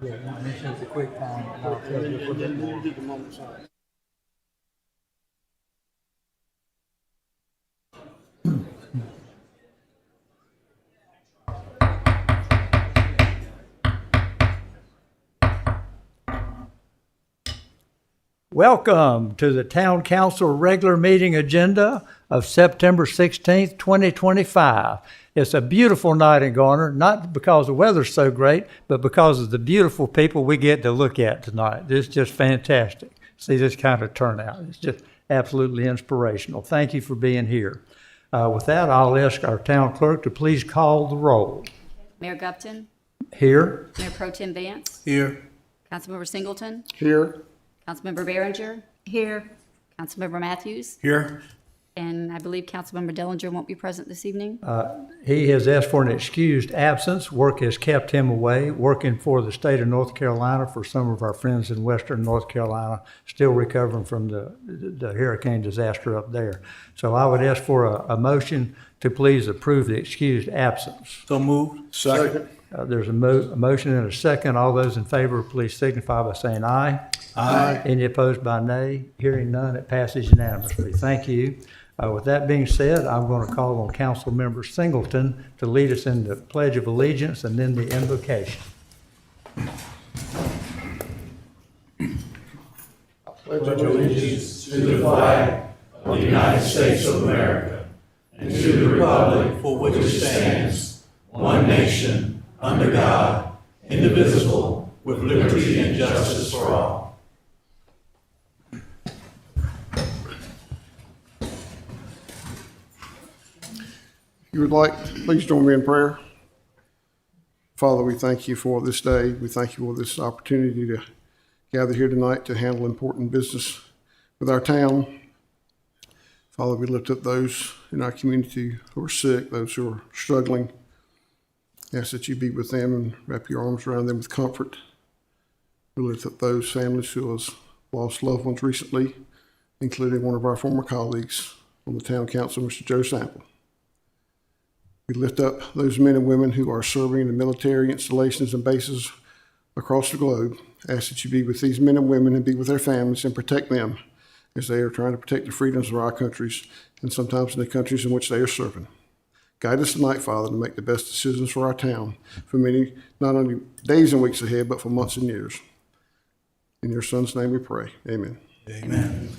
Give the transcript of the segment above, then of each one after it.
Yeah, this is a quick time, and I'll tell you what it is. Welcome to the Town Council regular meeting agenda of September 16th, 2025. It's a beautiful night in Garner, not because the weather's so great, but because of the beautiful people we get to look at tonight. It's just fantastic. See this kind of turnout. It's just absolutely inspirational. Thank you for being here. With that, I'll ask our town clerk to please call the roll. Mayor Gupton? Here. Mayor Pro Tem Vance? Here. Councilmember Singleton? Here. Councilmember Behringer? Here. Councilmember Matthews? Here. And I believe Councilmember Dellinger won't be present this evening. He has asked for an excused absence. Work has kept him away, working for the state of North Carolina for some of our friends in western North Carolina, still recovering from the hurricane disaster up there. So I would ask for a motion to please approve the excused absence. So moved. Second. There's a motion and a second. All those in favor, please signify by saying aye. Aye. Any opposed by nay? Hearing none, it passes unanimously. Thank you. With that being said, I'm going to call on Councilmember Singleton to lead us in the Pledge of Allegiance and then the invocation. I pledge allegiance to the flag of the United States of America and to the republic for which it stands, one nation, under God, indivisible, with liberty and justice for all. If you would like, please join me in prayer. Father, we thank you for this day. We thank you for this opportunity to gather here tonight to handle important business with our town. Father, we lift up those in our community who are sick, those who are struggling. Ask that you be with them and wrap your arms around them with comfort. We lift up those families who have lost loved ones recently, including one of our former colleagues on the town council, Mr. Joe Sample. We lift up those men and women who are serving in military installations and bases across the globe. Ask that you be with these men and women and be with their families and protect them as they are trying to protect the freedoms of our countries and sometimes in the countries in which they are serving. Guide us tonight, Father, to make the best decisions for our town for many, not only days and weeks ahead, but for months and years. In your Son's name we pray. Amen. Amen.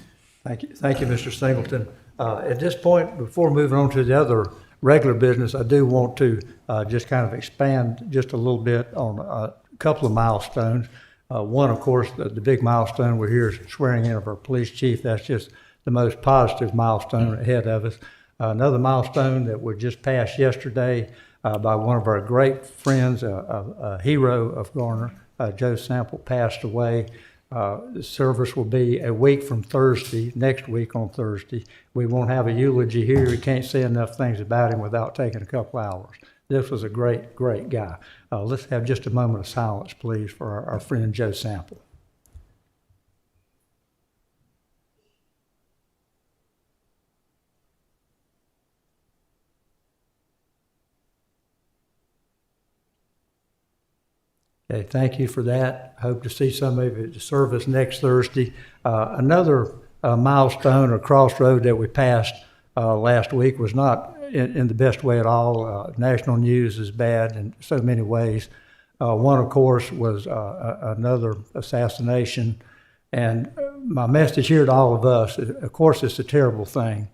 Thank you, Mr. Singleton. At this point, before moving on to the other regular business, I do want to just kind of expand just a little bit on a couple of milestones. One, of course, the big milestone we're here is swearing in of our police chief. That's just the most positive milestone ahead of us. Another milestone that was just passed yesterday by one of our great friends, a hero of Garner, Joe Sample, passed away. The service will be a week from Thursday, next week on Thursday. We won't have a eulogy here. We can't say enough things about him without taking a couple hours. This was a great, great guy. Let's have just a moment of silence, please, for our friend Joe Sample. Okay, thank you for that. Hope to see some of you at the service next Thursday. Another milestone or crossroad that we passed last week was not in the best way at all. National news is bad in so many ways. One, of course, was another assassination. And my message here to all of us, of course, it's a terrible thing,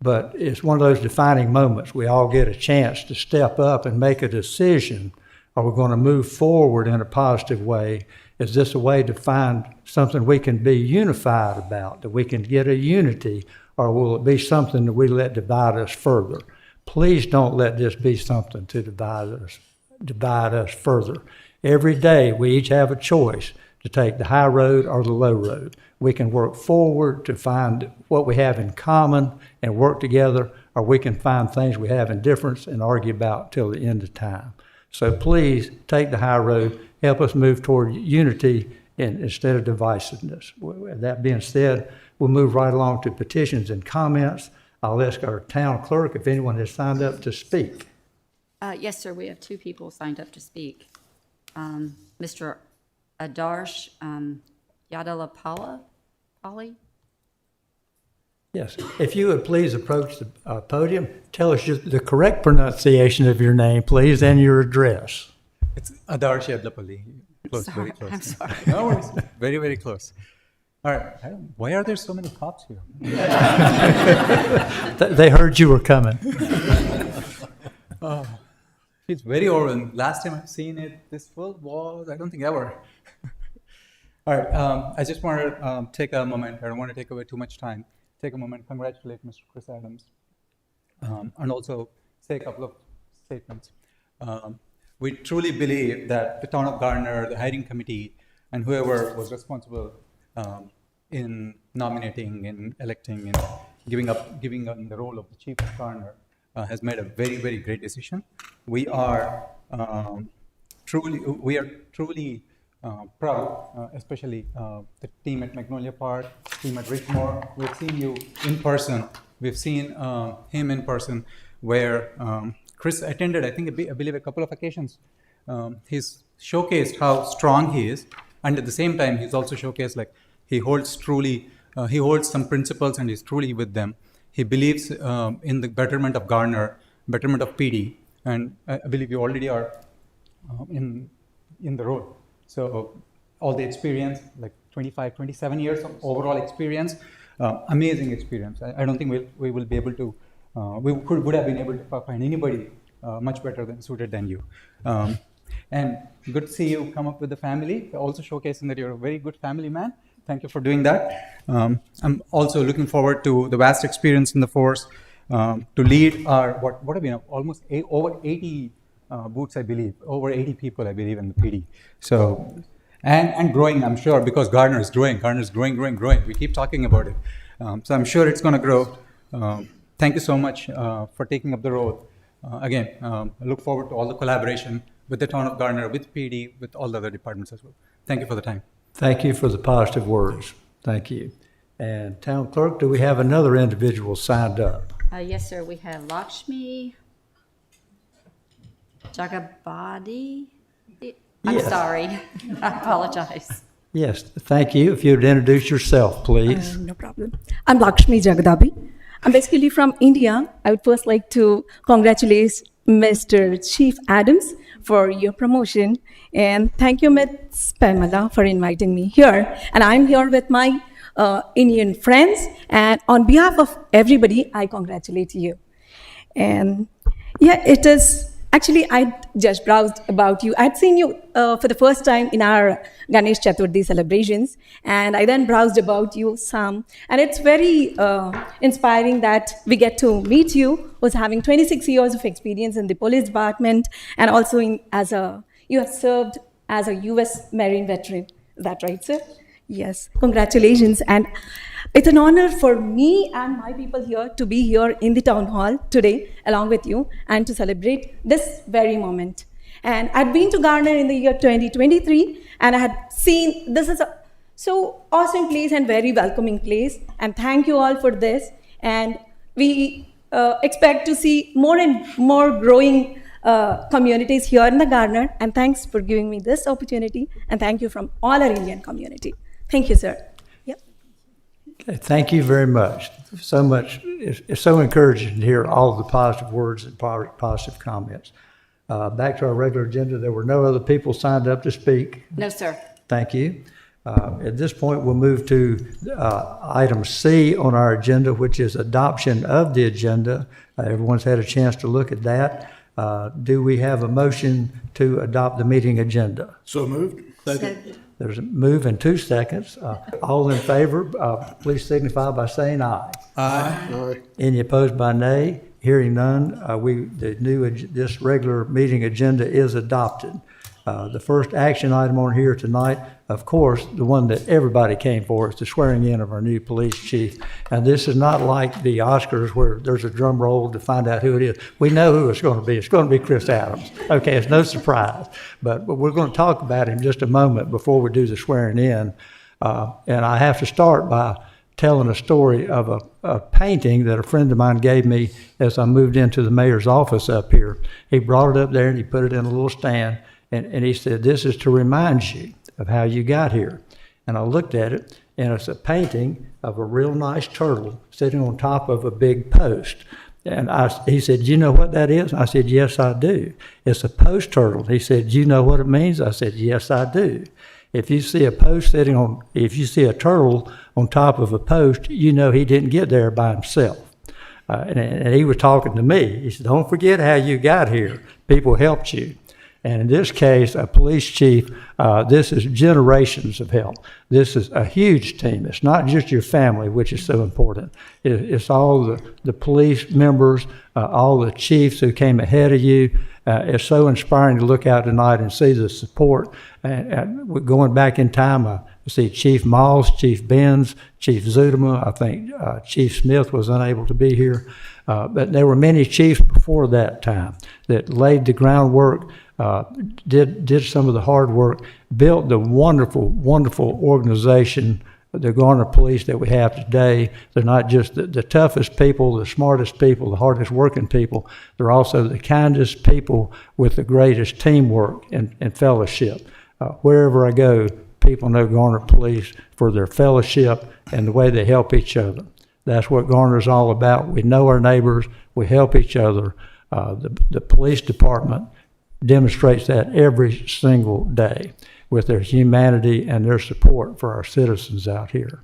but it's one of those defining moments. We all get a chance to step up and make a decision. Are we going to move forward in a positive way Is this a way to find something we can be unified about, that we can get a unity, or will it be something that we let divide us further? Please don't let this be something to divide us further. Every day, we each have a choice to take the high road or the low road. We can work forward to find what we have in common and work together, or we can find things we have in difference and argue about till the end of time. So please take the high road, help us move toward unity instead of divisiveness. That being said, we'll move right along to petitions and comments. I'll ask our town clerk if anyone has signed up to speak. Yes, sir, we have two people signed up to speak. Mr. Adarsh Yadalapalli? Yes, if you would please approach the podium, tell us just the correct pronunciation of your name, please, and your address. It's Adarsh Yadlapalli. Close, Sorry, very close. I'm sorry. No worries. Very, very close. All right. Why are there so many cops here? They heard you were coming. It's very overwhelming. Last time I've seen it, this full was, I don't think ever. All right. I just want to take a moment. I don't want to take away too much time. Take a moment, congratulate Mr. Chris Adams, and also say a couple of statements. We truly believe that the town of Garner, the hiring committee, and whoever was responsible in nominating and electing and giving up the role of the chief of Garner has made a very, very great decision. We are truly proud, especially the team at Magnolia Park, team at Richmore. We've seen you in person. We've seen him in person, where Chris attended, I believe, a couple of occasions. He's showcased how strong he is, and at the same time, he's also showcased he holds some principles, and he's truly with them. He believes in the betterment of Garner, betterment of PD, and I believe you already are in the role. So all the experience, 25, 27 years of overall experience, amazing experience. I don't think we will be able to, would have been able to find anybody much better suited than you. And good to see you come up with the family, also showcasing that you're a very good family man. Thank you for doing that. I'm also looking forward to the vast experience in the force, to lead our, what have been almost over 80 booths, I believe, over 80 people, I believe, in the PD. So, and growing, I'm sure, because Garner is growing. Garner is growing. We keep talking about it. So I'm sure it's going to grow. Thank you so much for taking up the role. Again, I look forward to all the collaboration with the town of Garner, with PD, with all the other departments as well. Thank you for the time. Thank you for the positive words. Thank you. And town clerk, do we have another individual signed up? Yes, sir, we have Lakshmi Jagabadi. I'm Yes. sorry, I apologize. Yes, thank you. If you'd introduce yourself, please. No problem. I'm Lakshmi Jagadabi. I'm basically from India. I would first like to congratulate Mr. Chief Adams for your promotion. And thank you, Ms. Pamela, for inviting me here. And I'm here with my Indian friends. And on behalf of everybody, I congratulate you. And yeah, it is. Actually, I just browsed about you. I'd seen you for the first time in our Ganesh Chaturthi celebrations, and I then browsed about you some. And it's very inspiring that we get to meet you, who's having 26 years of experience in the police department, and also you have served as a U.S. Marine veteran. Is that right, sir? Yes. Congratulations. And it's an honor for me and my people here to be here in the town hall today along with you and to celebrate this very moment. And I'd been to Garner in the year 2023 and I had seen this is a so awesome place and very welcoming place. And thank you all for this. And we expect to see more and more growing communities here in the Garner. And thanks for giving me this opportunity. And thank you from all our Indian community. Thank you, sir. Yep. Okay, thank you very much. So much. It's so encouraging to hear all the positive words and positive comments. Back to our regular agenda, there were no other people signed up to speak. No, sir. Thank you. At this point, we'll move to item C on our agenda, which is adoption of the agenda. Everyone's had a chance to look at that. Do we have a motion to adopt the meeting agenda? So moved. Second. There's a move in 2 seconds. All in favor, please signify by saying aye. Aye. Any opposed by nay? Hearing none, this regular meeting agenda is adopted. The first action item on here tonight, of course, the one that everybody came for, is the swearing in of our new police chief. And this is not like the Oscars where there's a drum roll to find out who it is. We know who it's going to be. It's going to be Chris Adams. Okay, it's no surprise. But we're going to talk about him just a moment before we do the swearing in. And I have to start by telling a story of a painting that a friend of mine gave me as I moved into the mayor's office up here. He brought it up there and he put it in a little stand. And he said, "This is to remind you of how you got here." And I looked at it, and it's a painting of a real nice turtle sitting on top of a big post. And he said, "You know what that is?" I said, "Yes, I do. It's a post turtle." He said, "Do you know what it means?" I said, "Yes, I do. If you see a turtle on top of a post, you know he didn't get there by himself." And he was talking to me. He said, "Don't forget how you got here. People helped you." And in this case, a police chief, this is generations of help. This is a huge team. It's not just your family, which is so important. It's all the police members, all the chiefs who came ahead of you. It's so inspiring to look out tonight and see the support. And going back in time, I see Chief Moss, Chief Benz, Chief Zudema. I think Chief Smith was unable to be here. But there were many chiefs before that time that laid the groundwork, did some of the hard work, built the wonderful, wonderful organization, the Garner Police that we have today. They're not just the toughest people, the smartest people, the hardest working people. They're also the kindest people with the greatest teamwork and fellowship. Wherever I go, people know Garner Police for their fellowship and the way they help each other. That's what Garner's all about. We know our neighbors. We help each other. The police department demonstrates that every single day with their humanity and their support for our citizens out here.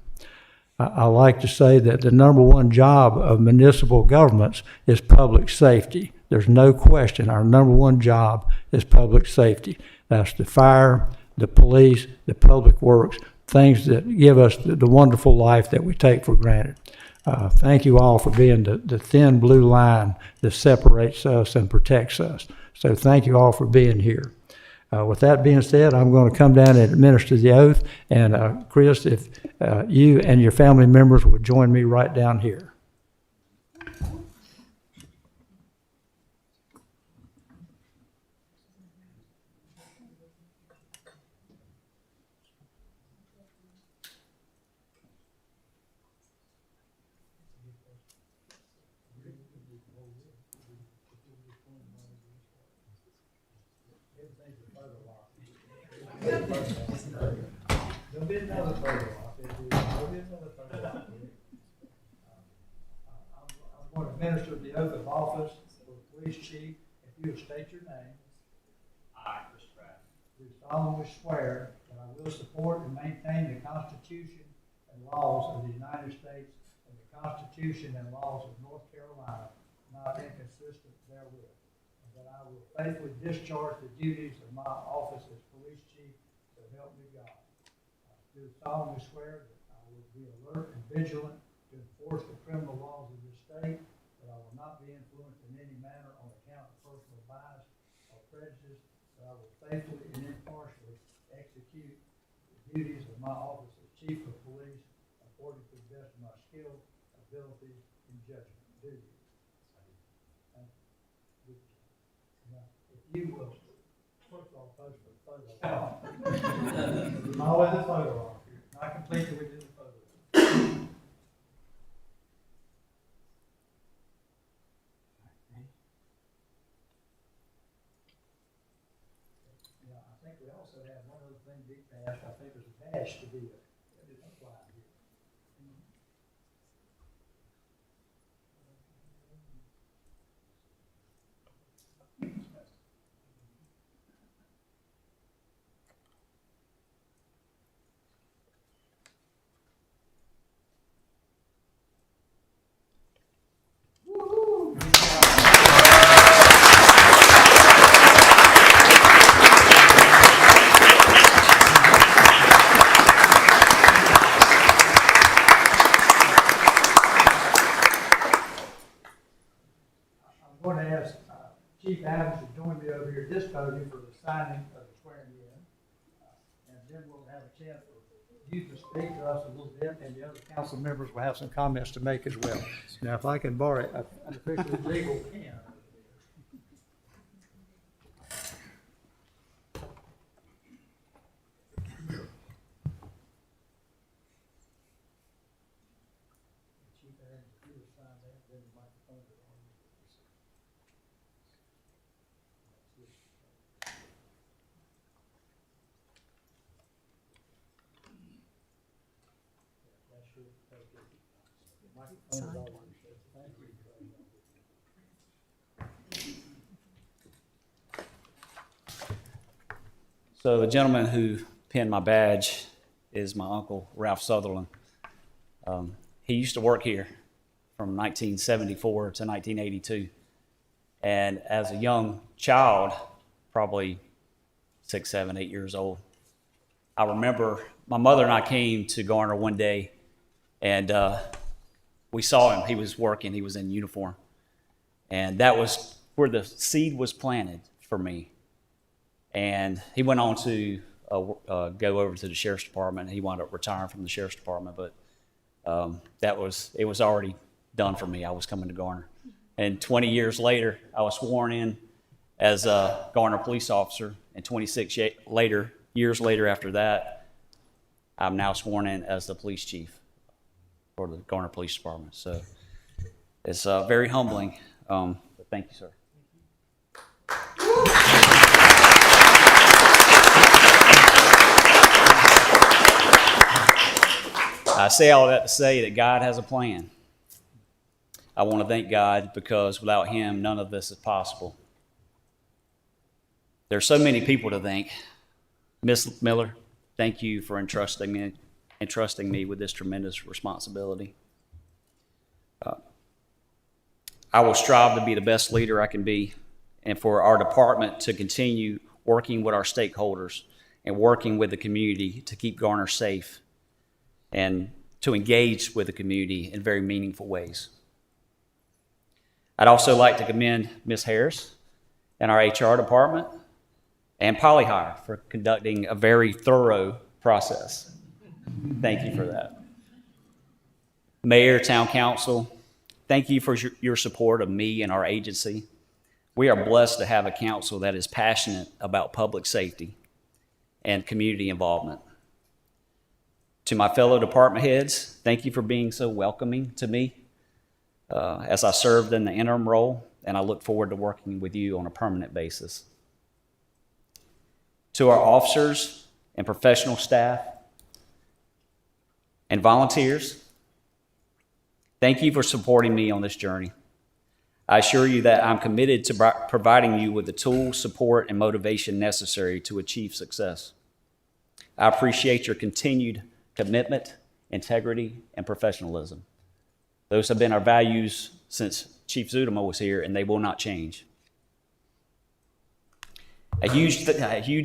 I like to say that the number one job of municipal governments is public safety. There's no question our number one job is public safety. That's the fire, the police, the public works, things that give us the wonderful life that we take for granted. Thank you all for being the thin blue line that separates us and protects us. So thank you all for being here. With that being said, I'm going to come down and administer the oath. And Chris, if you and your family members would join me right down here. There'll be another photo op. There'll be another photo op. I'm going to administer the oath of office for the police chief. If you would state your name. I, Chris Pratt, Do solemnly swear that I will support and maintain the Constitution and laws of the United States and the Constitution and laws of North Carolina, not inconsistent therewith, and that I will faithfully discharge the duties of my office as police chief, so help me God. I do solemnly swear that I will be alert and vigilant to enforce the criminal laws of this state, that I will not be influenced in any manner on account of personal bias or prejudice, that I will faithfully and impartially execute the duties of my office as chief of police according to the best of my skill, abilities, and judgment. Do you? Thank you. Now, if you will, first of all, post a photo. Always a photo op. Not completely, we did a photo. Yeah, I think we also have one other thing to be passed. I think there's a badge to be applied here. Chief Adams to join me over here at this podium for the signing of the swearing in. And then we'll have a chance for you to speak to us a little bit, and the other council members will have some comments to make as well. Now, if I can borrow an official legal pen. So the gentleman who pinned my badge is my uncle, Ralph Sutherland. He used to work here from 1974 to 1982. And as a young child, probably 6, 7, 8 years old, I remember my mother and I came to Garner one day, and we saw him. He was working. He was in uniform. And that was where the seed was planted for me. And he went on to go over to the sheriff's department. He wound up retiring from the sheriff's department, but it was already done for me. I was coming to Garner. And 20 years later, I was sworn in as a Garner police officer. And 26 years later after that, I'm now sworn in as the police chief for the Garner Police Department. So it's very humbling. But thank you, sir. I say all that to say that God has a plan. I want to thank God because without Him, none of this is possible. There are so many people to thank. Miss Miller, thank you for entrusting me with this tremendous responsibility. I will strive to be the best leader I can be, and for our department to continue working with our stakeholders and working with the community to keep Garner safe and to engage with the community in very meaningful ways. I'd also like to commend Ms. Harris and our HR department and Polyhire for conducting a very thorough process. Thank you for that. Mayor, Town Council, thank you for your support of me and our agency. We are blessed to have a council that is passionate about public safety and community involvement. To my fellow department heads, thank you for being so welcoming to me as I served in the interim role, and I look forward to working with you on a permanent basis. To our officers and professional staff and volunteers, thank you for supporting me on this journey. I assure you that I'm committed to providing you with the tools, support, and motivation necessary to achieve success. I appreciate your continued commitment, integrity, and professionalism. Those have been our values since Chief Zudema was here, and they will not change. A huge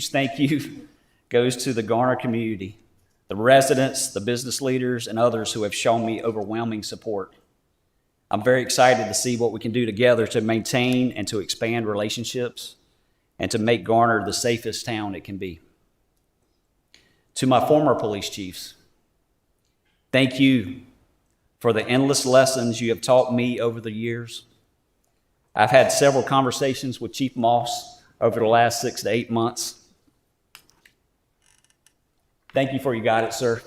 thank you goes to the Garner community, the residents, the business leaders, and others who have shown me overwhelming support. I'm very excited to see what we can do together to maintain and to expand relationships and to make Garner the safest town it can be. To my former police chiefs, thank you for the endless lessons you have taught me over the years. I've had several conversations with Chief Moss over the last 6 to 8 months. Thank you for your guidance, sir.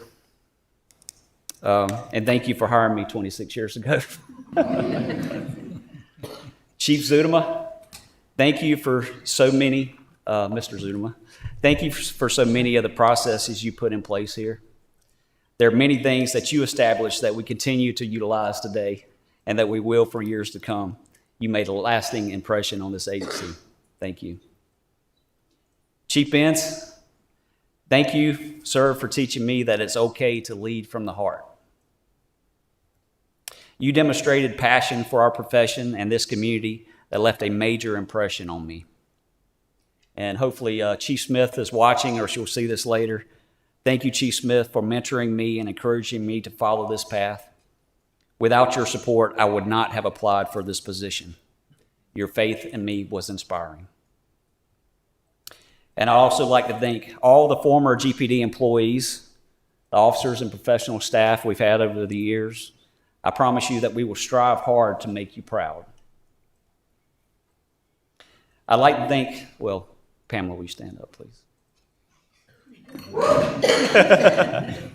And thank you for hiring me 26 years ago. Chief Zudema, thank you for so many, Mr. Zudema, thank you for so many of the processes you put in place here. There are many things that you established that we continue to utilize today and that we will for years to come. You made a lasting impression on this agency. Thank you. Chief Benz, thank you, sir, for teaching me that it's okay to lead from the heart. You demonstrated passion for our profession and this community that left a major impression on me. And hopefully Chief Smith is watching, or she'll see this later. Thank you, Chief Smith, for mentoring me and encouraging me to follow this path. Without your support, I would not have applied for this position. Your faith in me was inspiring. And I'd also like to thank all the former GPD employees, the officers and professional staff we've had over the years. I promise you that we will strive hard to make you proud. I'd like to thank, well, Pamela, will you stand up, please?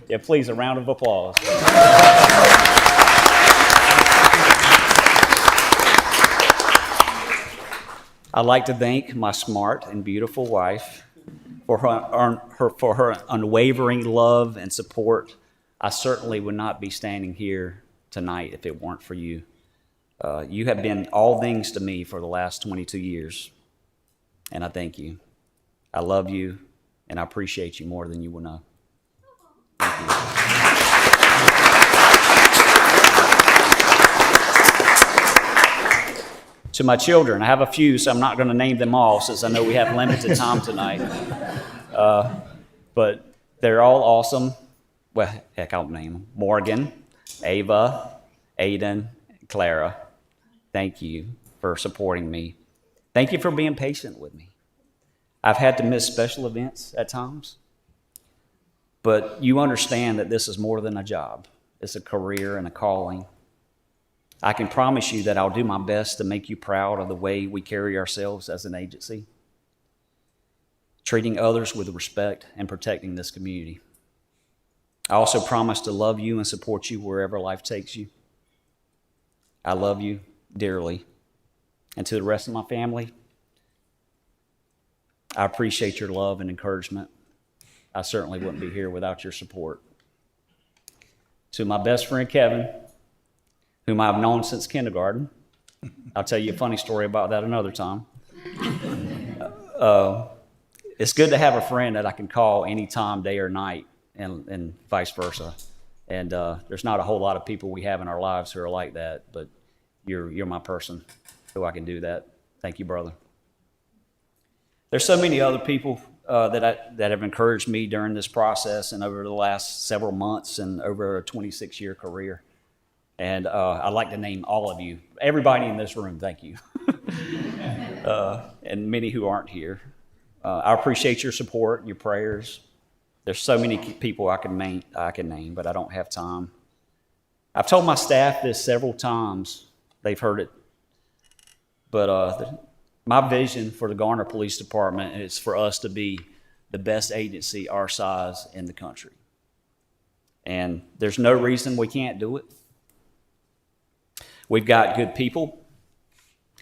Yeah, please, a round of applause. I'd like to thank my smart and beautiful wife for her unwavering love and support. I certainly would not be standing here tonight if it weren't for you. You have been all things to me for the last 22 years, and I thank you. I love you, and I appreciate you more than you will know. Thank you. To my children, I have a few, so I'm not going to name them all since I know we have limited time tonight. But they're all awesome. Well, heck, I'll name them. Morgan, Ava, Aiden, Clara. Thank you for supporting me. Thank you for being patient with me. I've had to miss special events at times, but you understand that this is more than a job. It's a career and a calling. I can promise you that I'll do my best to make you proud of the way we carry ourselves as an agency, treating others with respect and protecting this community. I also promise to love you and support you wherever life takes you. I love you dearly. And to the rest of my family, I appreciate your love and encouragement. I certainly wouldn't be here without your support. To my best friend, Kevin, whom I've known since kindergarten. I'll tell you a funny story about that another time. It's good to have a friend that I can call anytime, day or night, and vice versa. And there's not a whole lot of people we have in our lives who are like that, but you're my person who I can do that. Thank you, brother. There's so many other people that have encouraged me during this process and over the last several months and over a 26-year career. And I'd like to name all of you, everybody in this room, thank you. And many who aren't here. I appreciate your support, your prayers. There's so many people I can name, but I don't have time. I've told my staff this several times. They've heard it. But my vision for the Garner Police Department is for us to be the best agency our size in the country. And there's no reason we can't do it. We've got good people.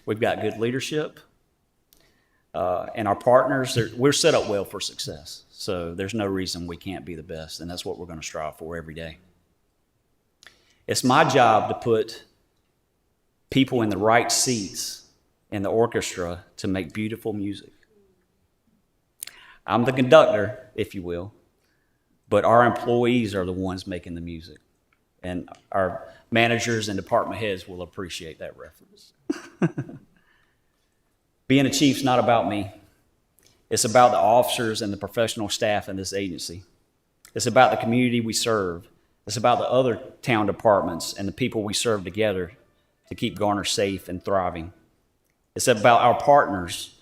We've got good leadership. And our partners, we're set up well for success. So there's no reason we can't be the best. And that's what we're going to strive for every day. It's my job to put people in the right seats in the orchestra to make beautiful music. I'm the conductor, if you will, but our employees are the ones making the music. And our managers and department heads will appreciate that reference. Being a chief's not about me. It's about the officers and the professional staff in this agency. It's about the community we serve. It's about the other town departments and the people we serve together to keep Garner safe and thriving. It's about our partners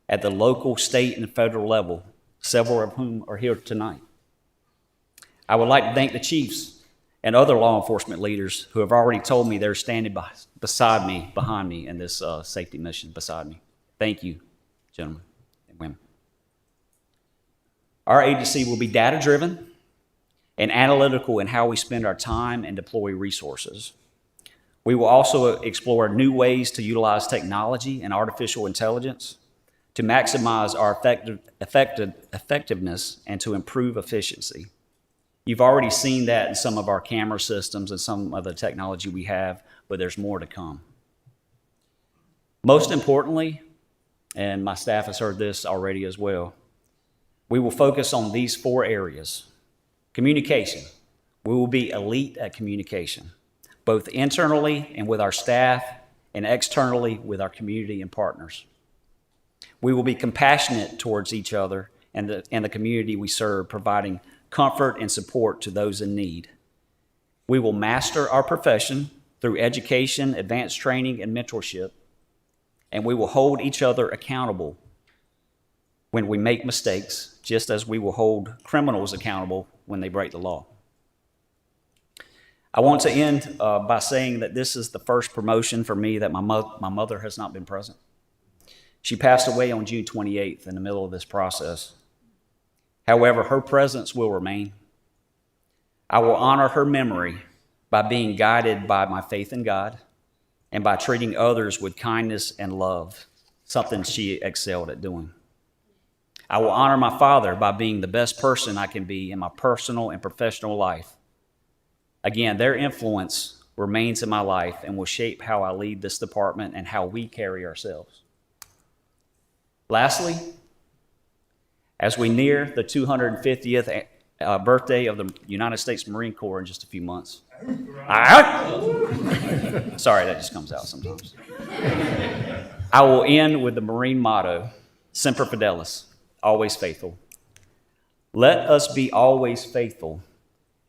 at the local, state, and federal level, several of whom are here tonight. I would like to thank the chiefs and other law enforcement leaders who have already told me they're standing behind me in this safety mission beside me. Thank you, gentlemen and women. Our agency will be data-driven and analytical in how we spend our time and deploy resources. We will also explore new ways to utilize technology and artificial intelligence to maximize our effectiveness and to improve efficiency. You've already seen that in some of our camera systems and some of the technology we have, but there's more to come. Most importantly, and my staff has heard this already as well, we will focus on these 4 areas. Communication. We will be elite at communication, both internally and with our staff, and externally with our community and partners. We will be compassionate towards each other and the community we serve, providing comfort and support to those in need. We will master our profession through education, advanced training, and mentorship. and we will hold each other accountable when we make mistakes, just as we will hold criminals accountable when they break the law. I want to end by saying that this is the first promotion for me that my mother has not been present. She passed away on June 28th in the middle of this process. However, her presence will remain. I will honor her memory by being guided by my faith in God and by treating others with kindness and love, something she excelled at doing. I will honor my father by being the best person I can be in my personal and professional life. Again, their influence remains in my life and will shape how I lead this department and how we carry ourselves. Lastly, as we near the 250th birthday of the United States Marine Corps in just a few months. Sorry, that just comes out sometimes. I will end with the Marine motto, Semper Fidelis, always faithful. Let us be always faithful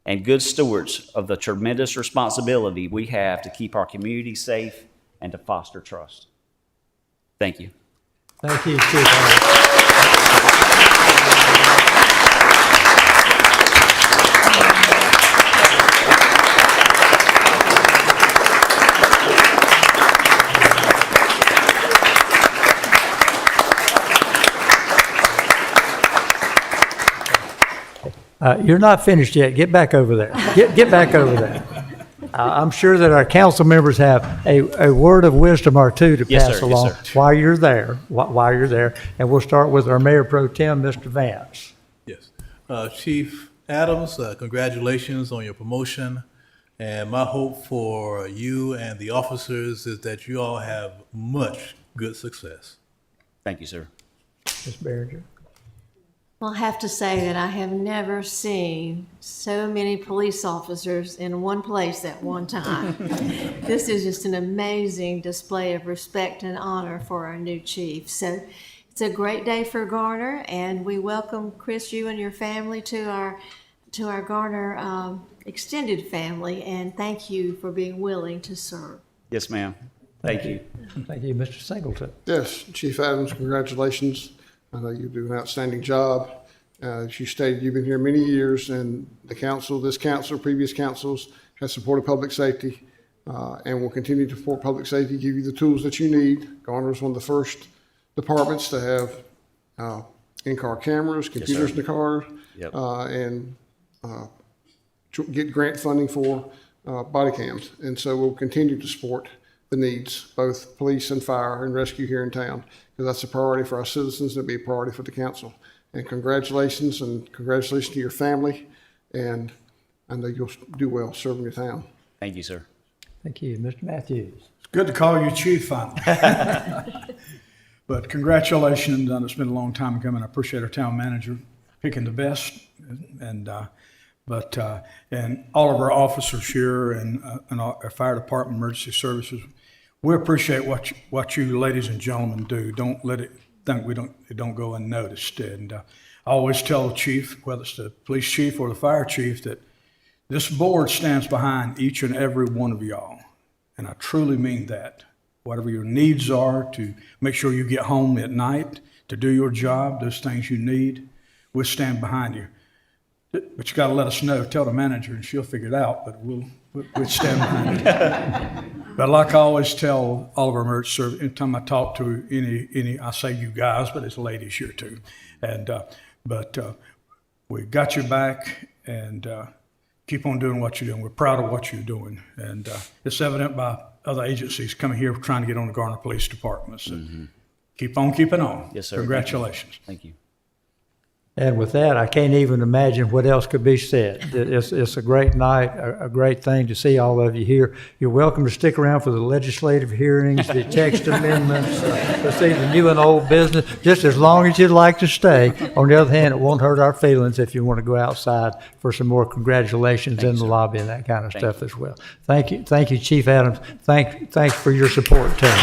and good stewards of the tremendous responsibility we have to keep our community safe and to foster trust. Thank you. Thank you, Chief Adams. You're not finished yet. Get back over there. Get back over there. I'm sure that our council members have a word of wisdom or two to Yes, pass sir. along Yes, sir. while you're there. While you're there, and we'll start with our Mayor Pro Tem, Mr. Vance. Yes. Chief Adams, congratulations on your promotion. And my hope for you and the officers is that you all have much good success. Thank you, sir. Ms. Behringer. Well, I have to say that I have never seen so many police officers in one place at one time. This is just an amazing display of respect and honor for our new chief. So it's a great day for Garner, and we welcome Chris, you and your family to our Garner extended family, and thank you for being willing to serve. Yes, ma'am. Thank you. Thank you, Mr. Singleton. Yes, Chief Adams, congratulations. I know you do an outstanding job. As you stated, you've been here many years, and the council, this council, previous councils have supported public safety and will continue to support public safety, give you the tools that you need. Garner is one of the first departments to have in-car cameras, computers in the car, Yep. and get grant funding for body cams. And so we'll continue to support the needs, both police and fire and rescue here in town, because that's a priority for our citizens and it'll be a priority for the council. And congratulations to your family, and I know you'll do well serving your town. Thank you, sir. Thank you, Mr. Matthews. It's good to call you chief finally. But congratulations, and it's been a long time coming. I appreciate our town manager picking the best, and all of our officers here and our fire department, emergency services. We appreciate what you ladies and gentlemen do. Don't let it think it don't go unnoticed. And I always tell the chief, whether it's the police chief or the fire chief, that this board stands behind each and every one of y'all. And I truly mean that. Whatever your needs are to make sure you get home at night, to do your job, those things you need, we'll stand behind you. But you got to let us know. Tell the manager, and she'll figure it out. But we'll stand behind you. But like I always tell all of our emergency service, anytime I talk to any, I say you guys, but it's ladies here too. And we got your back, and keep on doing what you're doing. We're proud of what you're doing, and it's evident by other agencies coming here trying to get on the Garner Police Department. So keep on keeping on. Yes, sir. Congratulations. Thank you. And with that, I can't even imagine what else could be said. It's a great night, a great thing to see all of you here. You're welcome to stick around for the legislative hearings, the text amendments, to see the new and old business, just as long as you'd like to stay. On the other hand, it won't hurt our feelings if you want to go outside for some more congratulations in the lobby and that kind of stuff as well. Thank you, Chief Adams. Thanks for your support, Tim.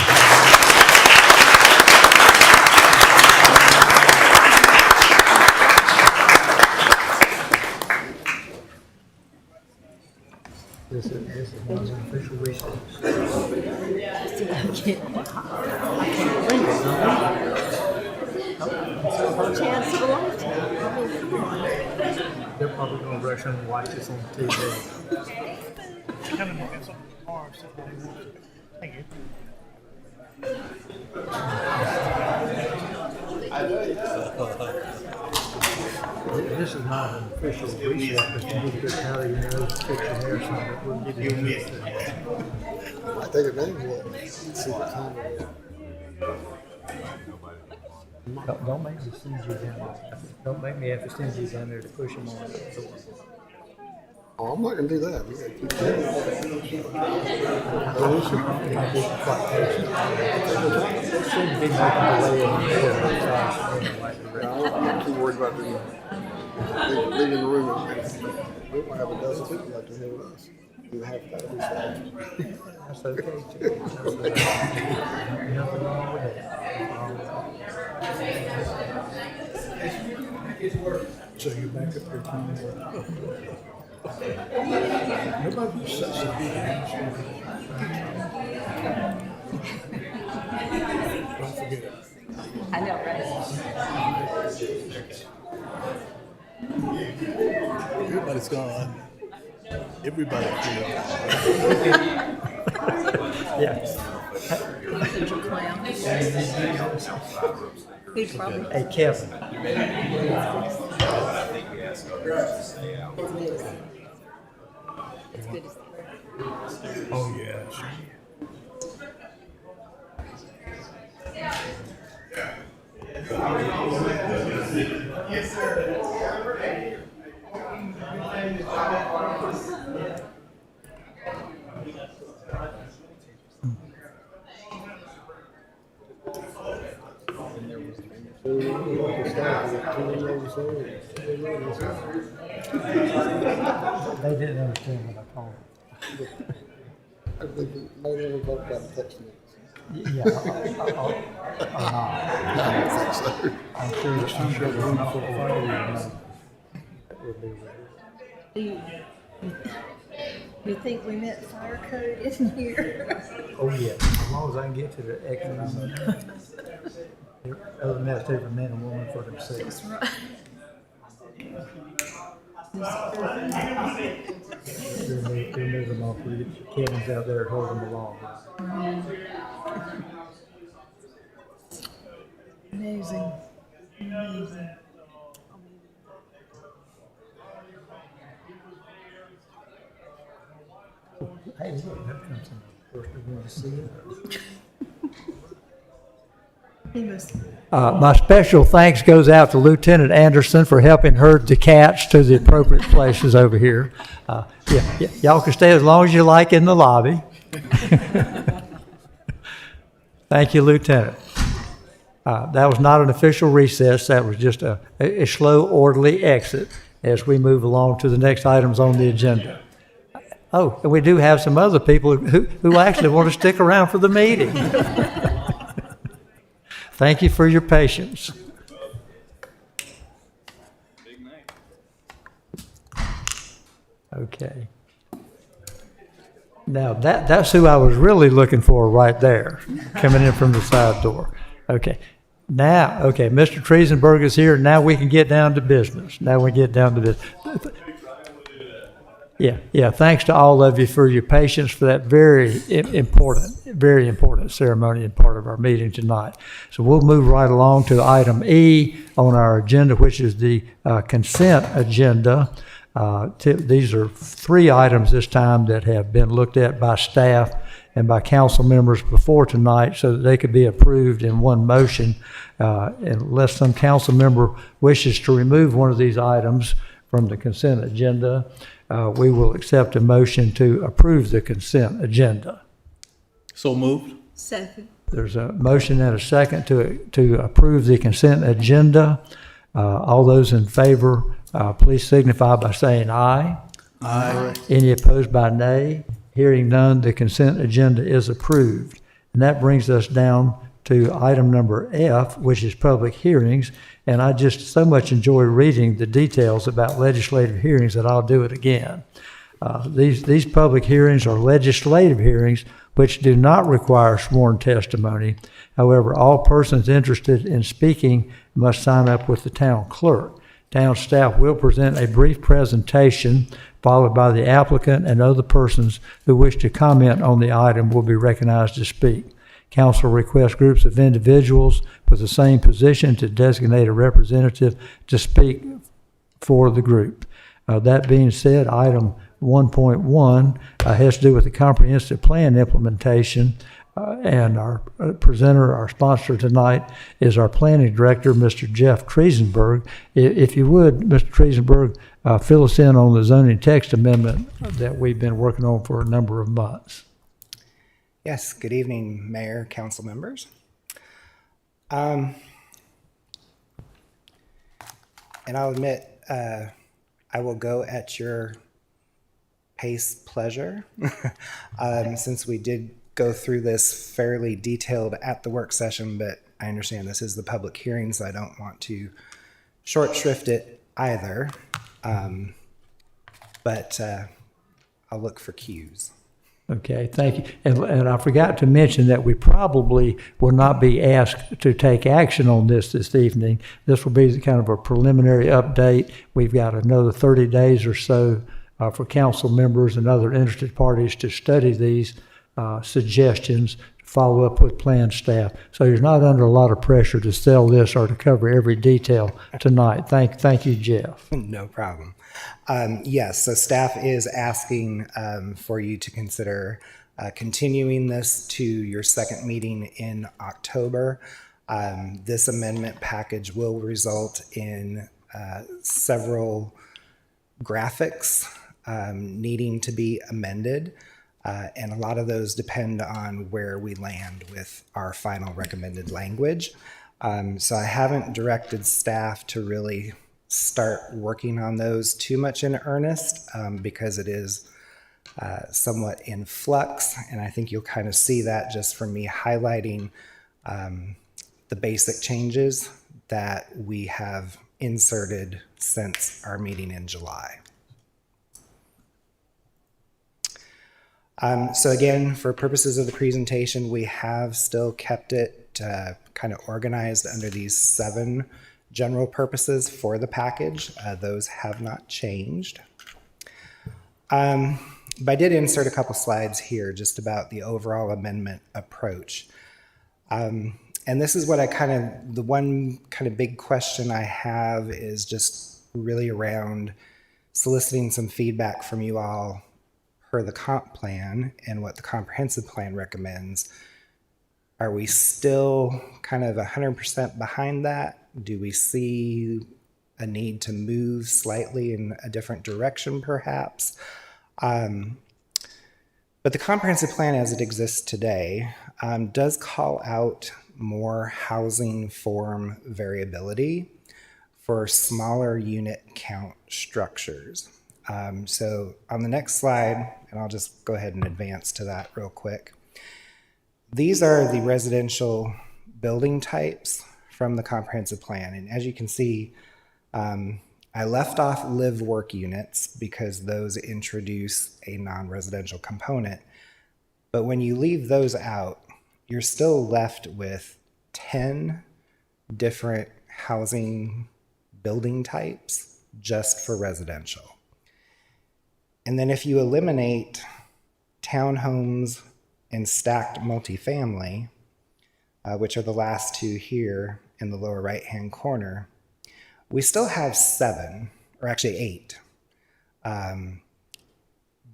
This is not an official recess. Chance of a lifetime. They're probably gonna rush and watch this on TV. This is not an official reset, but you need to get out of your nose, fix your hair, so that we'll give you this. I think it may be what. See the time. Don't make me send you down there. Don't make me have to send you down there to push them on the door. Oh, I'm not gonna do that. We gotta keep that. Shouldn't be making the way in I'm too worried about leaving the room. We might have a dozen people like to hear with us. You have to be sad. That's okay too. Nothing wrong with that. So you're back up there trying to work. Nobody sets a big house. Don't forget it. I know, right? Everybody's gone. Everybody's here. Yeah. Hey, Kevin. Oh, yes. They didn't understand what I told I think maybe we'll vote about text me. them. Yeah, I'm sure that some good room for fire would be with You think we met fire code in here? Oh, yeah, as long as I can get to the exit. Other than that, it's every man and woman for themselves. They're moving off. Kevin's out there holding them along. Amazing. Amazing. Hey, look, that comes in. First, we're going to see it. My special thanks goes out to Lieutenant Anderson for helping herd the cats to the appropriate places over here. Y'all can stay as long as you like in the lobby. Thank you, Lieutenant. That was not an official recess. That was just a slow, orderly exit as we move along to the next items on the agenda. Oh, and we do have some other people who actually want to stick around for the meeting. Thank you for your patience. Okay. Now, that's who I was really looking for right there, coming in from the side door. Okay. Now, okay, Mr. Triesenberg is here. Now we can get down to business. Yeah, thanks to all of you for your patience for that very important ceremony and part of our meeting tonight. So we'll move right along to item E on our agenda, which is the consent agenda. These are 3 items this time that have been looked at by staff and by council members before tonight so that they could be approved in one motion. Unless some council member wishes to remove one of these items from the consent agenda, we will accept a motion to approve the consent agenda. So moved. Second. There's a motion and a second to approve the consent agenda. All those in favor, please signify by saying aye. Aye. Any opposed by nay? Hearing none, the consent agenda is approved. And that brings us down to item number F, which is public hearings. And I just so much enjoy reading the details about legislative hearings that I'll do it again. These public hearings are legislative hearings which do not require sworn testimony. However, all persons interested in speaking must sign up with the town clerk. Town staff will present a brief presentation, followed by the applicant and other persons who wish to comment on the item will be recognized to speak. Council requests groups of individuals with the same position to designate a representative to speak for the group. That being said, item 1.1 has to do with the comprehensive plan implementation, and our presenter, our sponsor tonight, is our planning director, Mr. Jeff Triesenberg. If you would, Mr. Triesenberg, fill us in on the zoning text amendment that we've been working on for a number of months. Yes, good evening, Mayor, council members. And I'll admit, I will go at your pace pleasure, since we did go through this fairly detailed at the work session, but I understand this is the public hearing, so I don't want to short shrift it either. But I'll look for cues. Okay, thank you. And I forgot to mention that we probably will not be asked to take action on this evening. This will be kind of a preliminary update. We've got another 30 days or so for council members and other interested parties to study these suggestions, to follow up with plan staff. So you're not under a lot of pressure to sell this or to cover every detail tonight. Thank you, Jeff. No problem. Yes, so staff is asking for you to consider continuing this to your second meeting in October. This amendment package will result in several graphics needing to be amended, and a lot of those depend on where we land with our final recommended language. So I haven't directed staff to really start working on those too much in earnest, because it is somewhat in flux, and I think you'll kind of see that just from me highlighting the basic changes that we have inserted since our meeting in July. So again, for purposes of the presentation, we have still kept it kind of organized under these 7 general purposes for the package. Those have not changed. But I did insert a couple slides here just about the overall amendment approach. And this is what the one kind of big question I have is just really around soliciting some feedback from you all per the comp plan and what the comprehensive plan recommends. Are we still kind of 100% behind that? Do we see a need to move slightly in a different direction, perhaps? But the comprehensive plan as it exists today does call out more housing form variability for smaller unit count structures. So on the next slide, and I'll just go ahead and advance to that real quick. These are the residential building types from the comprehensive plan. And as you can see, I left off live-work units because those introduce a non-residential component. But when you leave those out, you're still left with 10 different housing building types just for residential. And then if you eliminate townhomes and stacked multifamily, which are the last 2 here in the lower right-hand corner, we still have 7, or actually 8,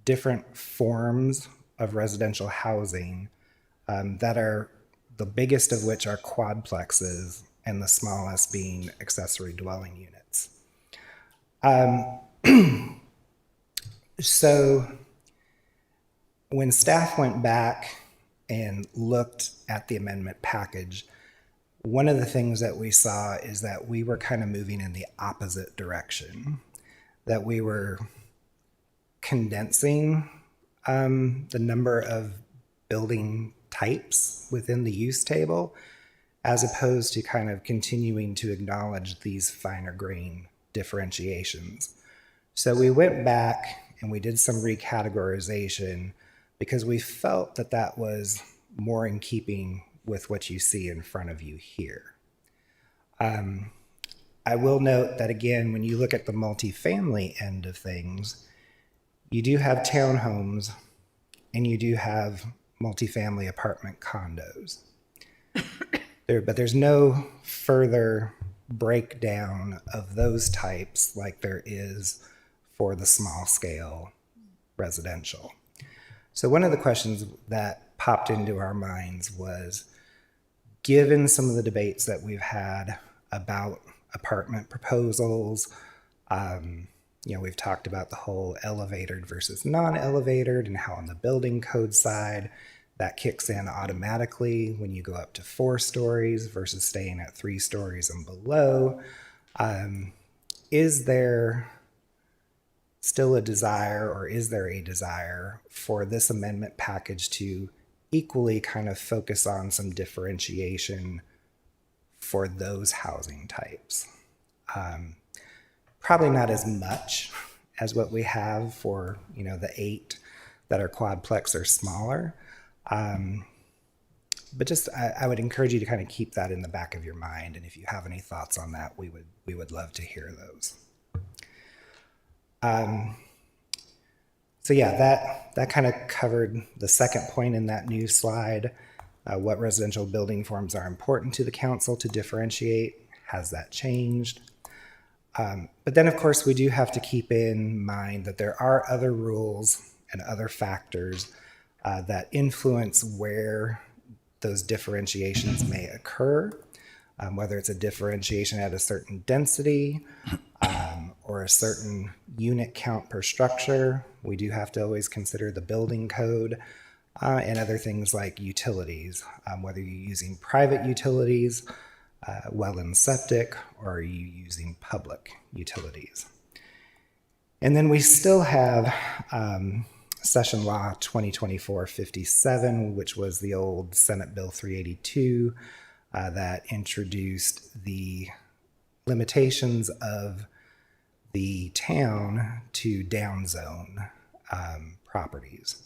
different forms of residential housing that are, the biggest of which are quadplexes and the smallest being accessory dwelling units. So when staff went back and looked at the amendment package, one of the things that we saw is that we were kind of moving in the opposite direction, that we were condensing the number of building types within the use table, as opposed to kind of continuing to acknowledge these finer grain differentiations. So we went back and we did some recategorization because we felt that that was more in keeping with what you see in front of you here. I will note that, again, when you look at the multifamily end of things, you do have townhomes and you do have multifamily apartment condos. But there's no further breakdown of those types like there is for the small scale residential. So one of the questions that popped into our minds was, given some of the debates that we've had about apartment proposals, we've talked about the whole elevated versus non-elevated and how on the building code side, that kicks in automatically when you go up to 4 stories versus staying at 3 stories and below. Is there still a desire, or is there a desire for this amendment package to equally kind of focus on some differentiation for those housing types? Probably not as much as what we have for, the 8 that are quadplex or smaller. But just, I would encourage you to kind of keep that in the back of your mind. And if you have any thoughts on that, we would love to hear those. So yeah, that kind of covered the second point in that new slide. What residential building forms are important to the council to differentiate? Has that changed? But then, of course, we do have to keep in mind that there are other rules and other factors that influence where those differentiations may occur, whether it's a differentiation at a certain density or a certain unit count per structure. We do have to always consider the building code and other things like utilities, whether you're using private utilities, well and septic, or are you using public utilities. And then we still have Session Law 2024-57, which was the old Senate Bill 382 that introduced the limitations of the town to downzone properties.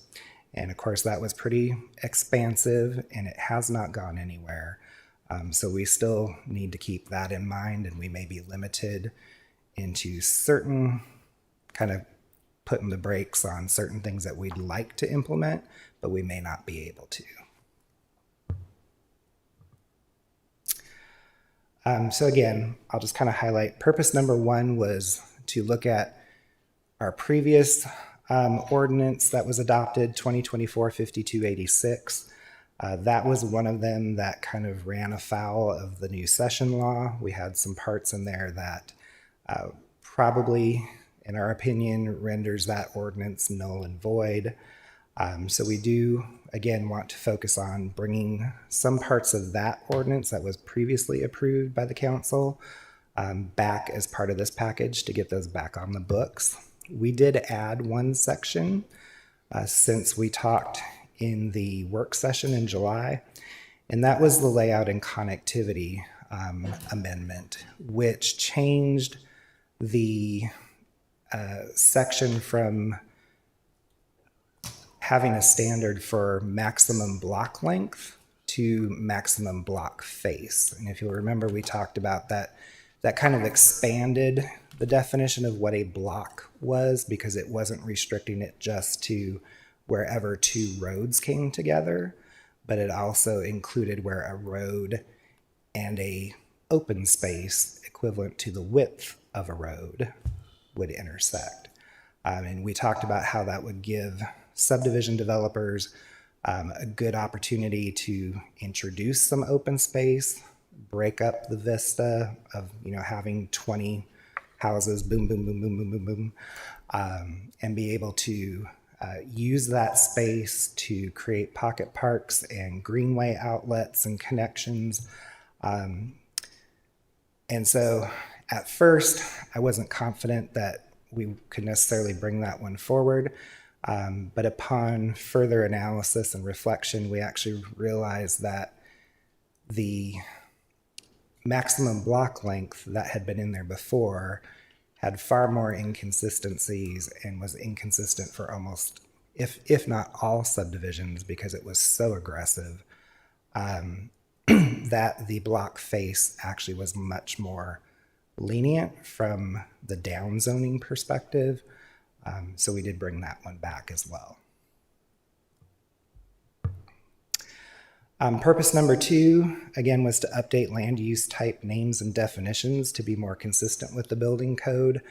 And of course, that was pretty expansive and it has not gone anywhere. So we still need to keep that in mind, and we may be limited into certain kind of putting the brakes on certain things that we'd like to implement, but we may not be able to. So again, I'll just kind of highlight purpose number 1 was to look at our previous ordinance that was adopted, 2024-5286. That was one of them that kind of ran afoul of the new session law. We had some parts in there that probably, in our opinion, renders that ordinance null and void. So we do, again, want to focus on bringing some parts of that ordinance that was previously approved by the council back as part of this package to get those back on the books. We did add one section since we talked in the work session in July, and that was the layout and connectivity amendment, which changed the section from having a standard for maximum block length to maximum block face. And if you'll remember, we talked about that kind of expanded the definition of what a block was, because it wasn't restricting it just to wherever 2 roads came together, but it also included where a road and a open space equivalent to the width of a road would intersect. And we talked about how that would give subdivision developers a good opportunity to introduce some open space, break up the vista of having 20 houses, boom, boom, boom, boom, boom, boom, boom, and be able to use that space to create pocket parks and greenway outlets and connections. And so at first, I wasn't confident that we could necessarily bring that one forward. But upon further analysis and reflection, we actually realized that the maximum block length that had been in there before had far more inconsistencies and was inconsistent for almost if not all subdivisions, because it was so aggressive, that the block face actually was much more lenient from the down zoning perspective. So we did bring that one back as well. Purpose number 2, again, was to update land use type names and definitions to be more consistent with the building code.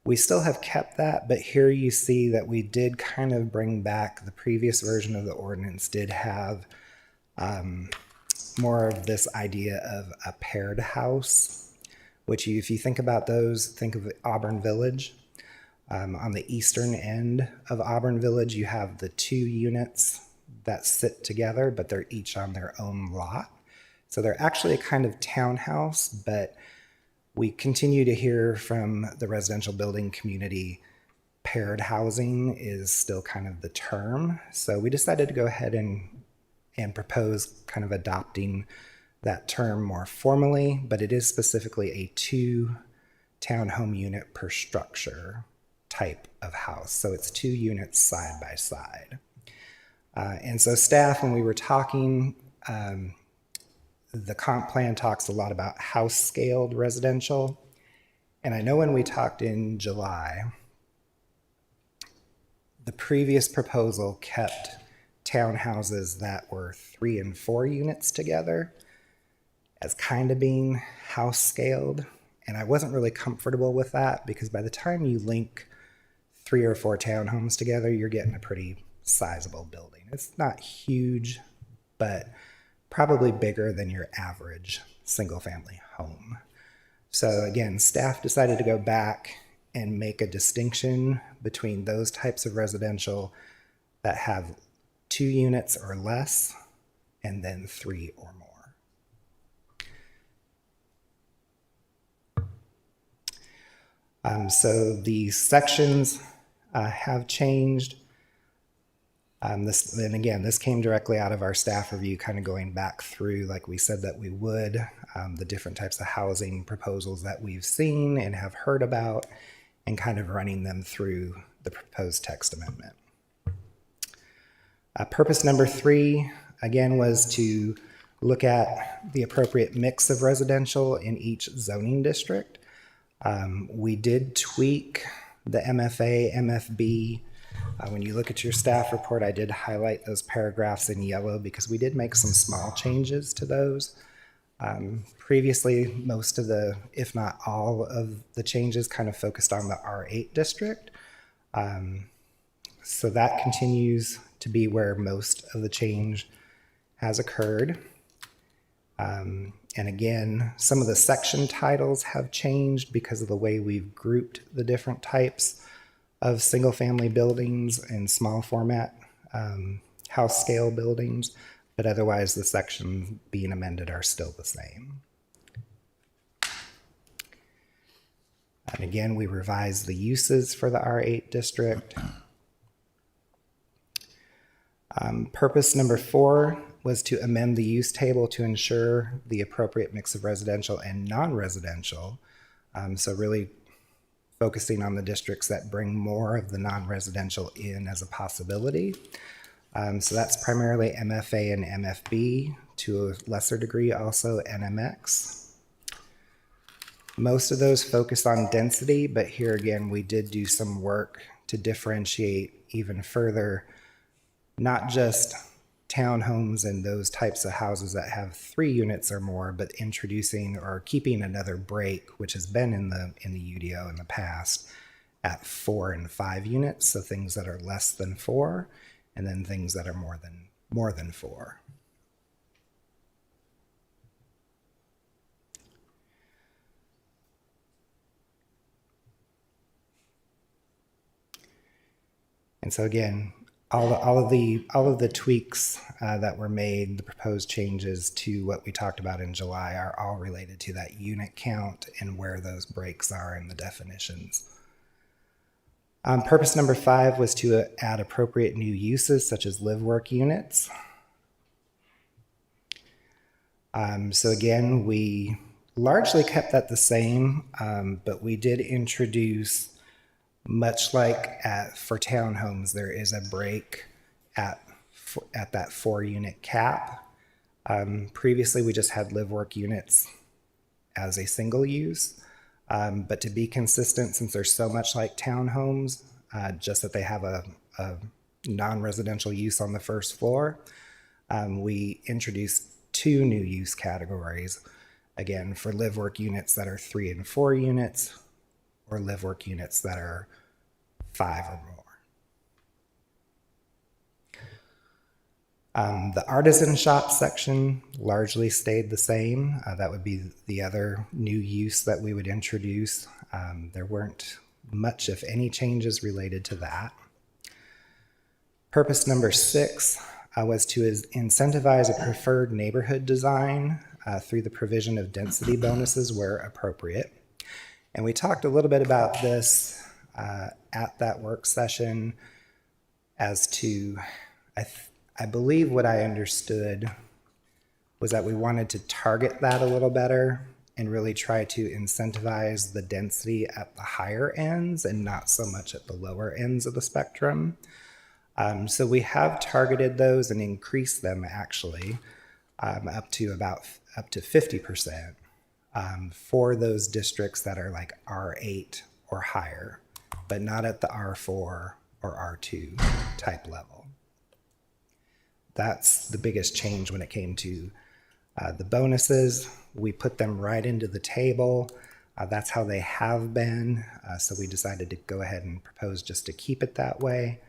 We still have kept that, but here you see that we did kind of bring back the previous version of the ordinance did have more of this idea of a paired house, which if you think about those, think of Auburn Village. On the eastern end of Auburn Village, you have the 2 units that sit together, but they're each on their own lot. So they're actually a kind of townhouse, but we continue to hear from the residential building community, paired housing is still kind of the term. So we decided to go ahead and propose kind of adopting that term more formally, but it is specifically a 2 townhome unit per structure type of house. So it's 2 units side by side. And so staff, when we were talking, the comp plan talks a lot about house scaled residential. And I know when we talked in July, the previous proposal kept townhouses that were 3 and 4 units together as kind of being house scaled. And I wasn't really comfortable with that because by the time you link 3 or 4 townhomes together, you're getting a pretty sizable building. It's not huge, but probably bigger than your average single family home. So again, staff decided to go back and make a distinction between those types of residential that have 2 units or less, and then 3 or more. So the sections have changed. This came directly out of our staff review, kind of going back through, like we said that we would, the different types of housing proposals that we've seen and have heard about, and kind of running them through the proposed text amendment. Purpose number 3, again, was to look at the appropriate mix of residential in each zoning district. We did tweak the MFA, MFB. When you look at your staff report, I did highlight those paragraphs in yellow because we did make some small changes to those. Previously, most of the, if not all of the changes kind of focused on the R8 district. So that continues to be where most of the change has occurred. And again, some of the section titles have changed because of the way we've grouped the different types of single family buildings and small format house scale buildings, but otherwise the sections being amended are still the same. And again, we revised the uses for the R8 district. Purpose number 4 was to amend the use table to ensure the appropriate mix of residential and non-residential. So really focusing on the districts that bring more of the non-residential in as a possibility. So that's primarily MFA and MFB, to a lesser degree also NMX. Most of those focus on density, but here again, we did do some work to differentiate even further, not just townhomes and those types of houses that have 3 units or more, but introducing or keeping another break, which has been in the UDO in the past, at 4 and 5 units. So things that are less than 4, and then things that are more than 4. And so again, all of the tweaks that were made, the proposed changes to what we talked about in July, are all related to that unit count and where those breaks are in the definitions. Purpose number 5 was to add appropriate new uses such as live-work units. So again, we largely kept that the same, but we did introduce Much like for townhomes, there is a break at that 4-unit cap. Previously, we just had live-work units as a single use, but to be consistent, since they're so much like townhomes, just that they have a non-residential use on the first floor, we introduced 2 new use categories, again, for live-work units that are 3 and 4 units, or live-work units that are 5 or more. The artisan shop section largely stayed the same. That would be the other new use that we would introduce. There weren't much, if any, changes related to that. Purpose number 6 was to incentivize a preferred neighborhood design through the provision of density bonuses where appropriate. And we talked a little bit about this at that work session as to, I believe what I understood was that we wanted to target that a little better and really try to incentivize the density at the higher ends and not so much at the lower ends of the spectrum. So we have targeted those and increased them actually up to 50% for those districts that are like R8 or higher, but not at the R4 or R2 type level. That's the biggest change when it came to the bonuses. We put them right into the table. That's how they have been. So we decided to go ahead and propose just to keep it that way.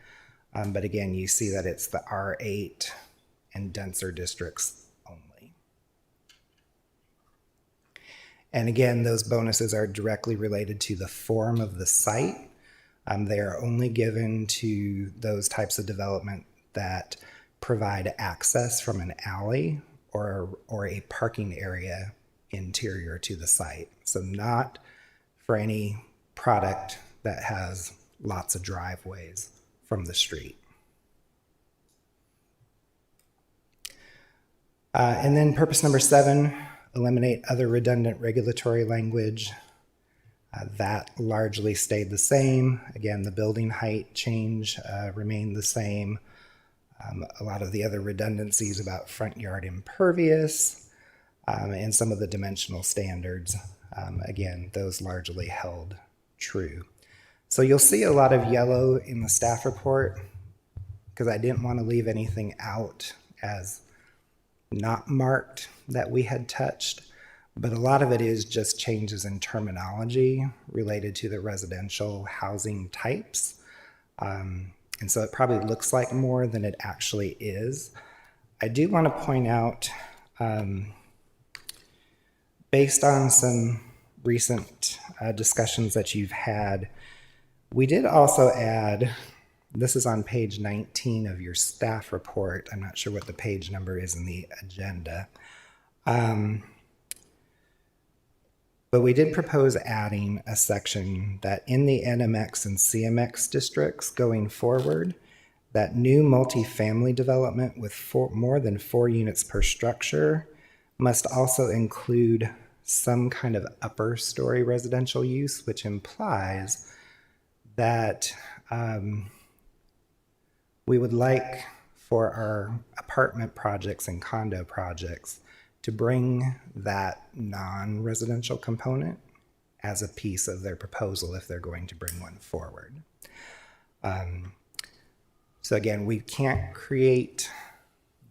But again, you see that it's the R8 and denser districts only. And again, those bonuses are directly related to the form of the site. They are only given to those types of development that provide access from an alley or a parking area interior to the site. So not for any product that has lots of driveways from the street. And then purpose number 7, eliminate other redundant regulatory language. That largely stayed the same. Again, the building height change remained the same. A lot of the other redundancies about front yard impervious and some of the dimensional standards, again, those largely held true. So you'll see a lot of yellow in the staff report because I didn't want to leave anything out as not marked that we had touched, but a lot of it is just changes in terminology related to the residential housing types. And so it probably looks like more than it actually is. I do want to point out, based on some recent discussions that you've had, we did also add, this is on page 19 of your staff report. I'm not sure what the page number is in the agenda. But we did propose adding a section that in the NMX and CMX districts going forward, that new multifamily development with more than 4 units per structure must also include some kind of upper story residential use, which implies that we would like for our apartment projects and condo projects to bring that non-residential component as a piece of their proposal if they're going to bring one forward. So again, we can't create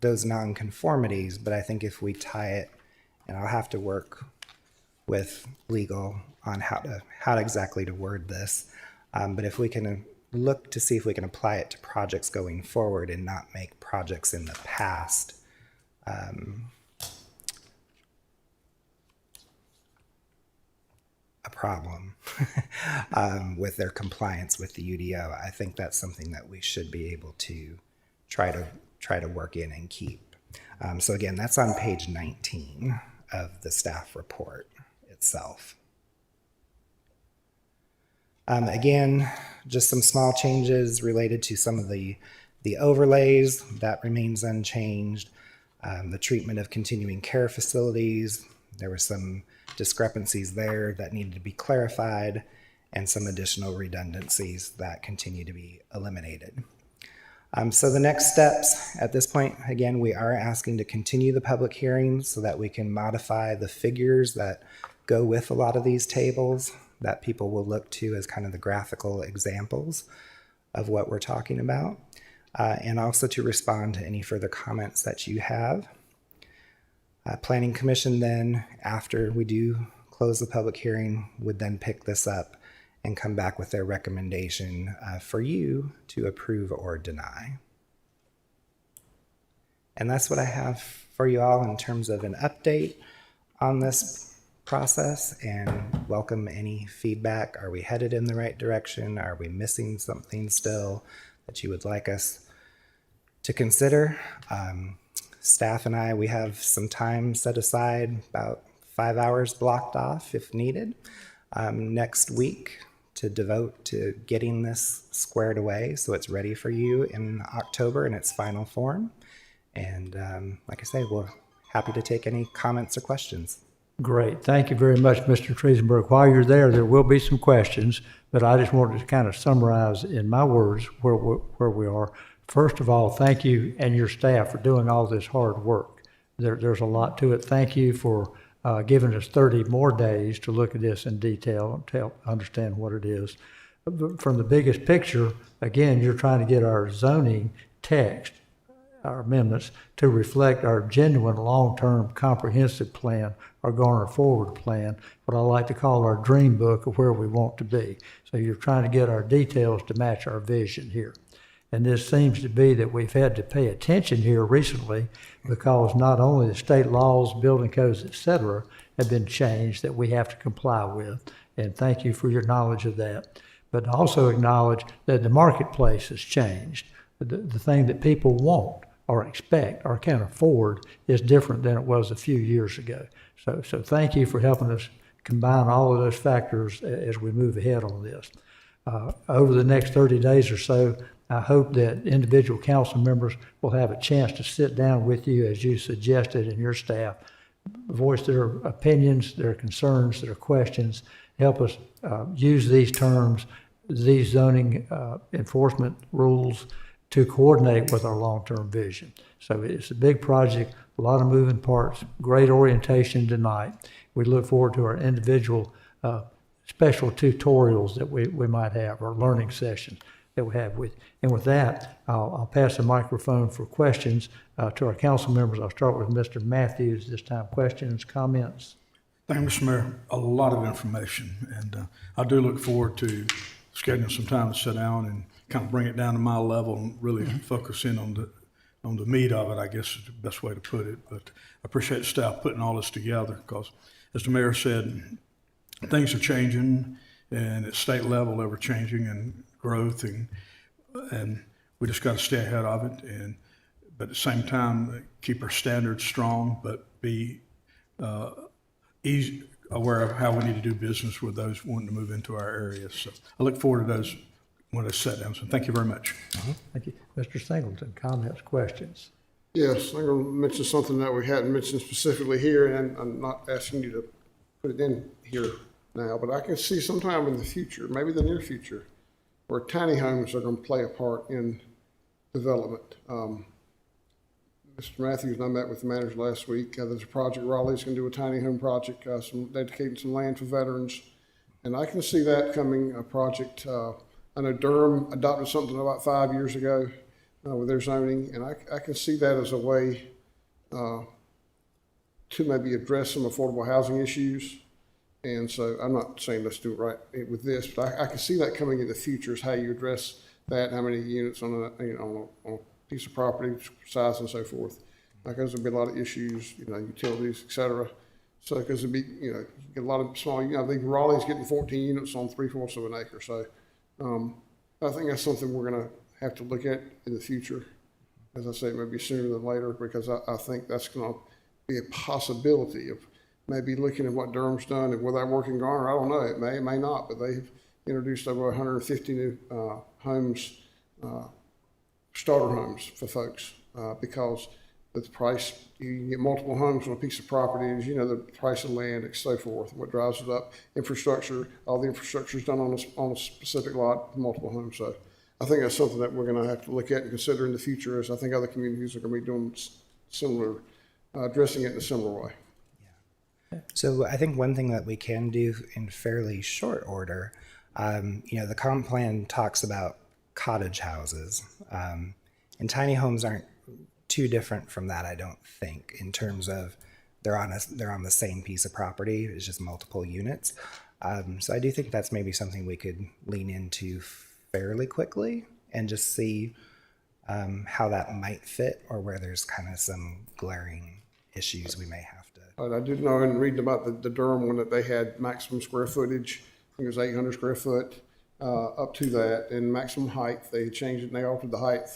those non-conformities, but I think if we tie it, and I'll have to work with legal on how exactly to word this, but if we can look to see if we can apply it to projects going forward and not make projects in the past a problem with their compliance with the UDO. I think that's something that we should be able to try to work in and keep. So again, that's on page 19 of the staff report itself. Again, just some small changes related to some of the overlays, that remains unchanged. The treatment of continuing care facilities, there were some discrepancies there that needed to be clarified. and some additional redundancies that continue to be eliminated. So the next steps at this point, again, we are asking to continue the public hearings so that we can modify the figures that go with a lot of these tables that people will look to as kind of the graphical examples of what we're talking about, and also to respond to any further comments that you have. Planning Commission then, after we do close the public hearing, would then pick this up and come back with their recommendation for you to approve or deny. And that's what I have for you all in terms of an update on this process, and welcome any feedback. Are we headed in the right direction? Are we missing something still that you would like us to consider? Staff and I, we have some time set aside, about 5 hours blocked off if needed, next week to devote to getting this squared away so it's ready for you in October in its final form. And like I say, we're happy to take any comments or questions. Great. Thank you very much, Mr. Triesenberg. While you're there will be some questions, but I just wanted to kind of summarize in my words where we are. First of all, thank you and your staff for doing all this hard work. There's a lot to it. Thank you for giving us 30 more days to look at this in detail and to help understand what it is. From the biggest picture, again, you're trying to get our zoning text, our amendments, to reflect our genuine long-term comprehensive plan, our Garner Forward plan, what I like to call our dream book of where we want to be. So you're trying to get our details to match our vision here. And this seems to be that we've had to pay attention here recently because not only the state laws, building codes, et cetera, have been changed that we have to comply with. And thank you for your knowledge of that. But also acknowledge that the marketplace has changed. The thing that people want or expect or can afford is different than it was a few years ago. So thank you for helping us combine all of those factors as we move ahead on this. Over the next 30 days or so, I hope that individual council members will have a chance to sit down with you as you suggested and your staff, voice their opinions, their concerns, their questions, help us use these terms, these zoning enforcement rules to coordinate with our long-term vision. So it's a big project, a lot of moving parts, great orientation tonight. We look forward to our individual special tutorials that we might have, or learning sessions that we have with. And with that, I'll pass the microphone for questions to our council members. I'll start with Mr. Matthews this time. Questions, comments? Thank you, Mr. Mayor. A lot of information, and I do look forward to scheduling some time to sit down and kind of bring it down to my level and really focus in on the meat of it, I guess is the best way to put it. But I appreciate the staff putting all this together because, as the mayor said, things are changing, and at state level, ever changing and growth, and we just got to stay ahead of it. But at the same time, keep our standards strong, but be aware of how we need to do business with those wanting to move into our areas. So I look forward to those when I sit down. So thank you very much. Thank you. Mr. Singleton, comments, questions? Yes, I'm going to mention something that we hadn't mentioned specifically here, and I'm not asking you to put it in here now, but I can see sometime in the future, maybe the near future, where tiny homes are going to play a part in development. Mr. Matthews and I met with the manager last week. There's a project, Raleigh's going to do a tiny home project, dedicating some land for veterans. And I can see that coming a project. I know Durham adopted something about 5 years ago with their zoning, and I can see that as a way to maybe address some affordable housing issues. And so I'm not saying let's do it right with this, but I can see that coming in the future is how you address that, how many units on a piece of property, size and so forth. Because there'll be a lot of issues, utilities, et cetera. So because it'd be, you get a lot of small, I think Raleigh's getting 14 units on 3/4 of an acre. So I think that's something we're going to have to look at in the future. As I say, maybe sooner than later, because I think that's going to be a possibility of maybe looking at what Durham's done, and will that work in Garner? I don't know. It may not, but they've introduced over 150 new homes, starter homes for folks, because that the price, you can get multiple homes on a piece of property, as you know, the price of land and so forth, what drives it up. Infrastructure, all the infrastructure is done on a specific lot, multiple homes. So I think that's something that we're going to have to look at and consider in the future, as I think other communities are going to be doing similar, addressing it in a similar way. So I think one thing that we can do in fairly short order, the comp plan talks about cottage houses, and tiny homes aren't too different from that, I don't think, in terms of they're on the same piece of property. It's just multiple units. So I do think that's maybe something we could lean into fairly quickly and just see how that might fit, or where there's kind of some glaring issues we may have to. I did know in reading about the Durham one that they had maximum square footage. I think it was 800 square foot up to that, and maximum height. They changed it and they altered the height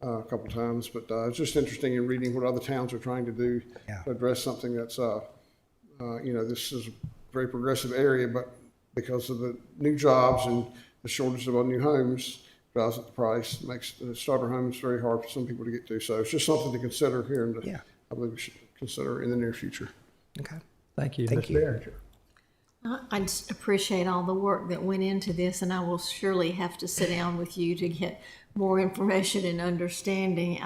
a couple times. But it's just interesting in reading what other towns are trying to do to address something that's, this is a very progressive area, but because of the new jobs and the shortage of new homes, drives up the price, makes the starter homes very hard for some people to get to. So it's just something to consider here, and I believe we should consider in the near future. Okay. Thank you, Thank Ms. you. Behringer. I just appreciate all the work that went into this, and I will surely have to sit down with you to get more information and understanding.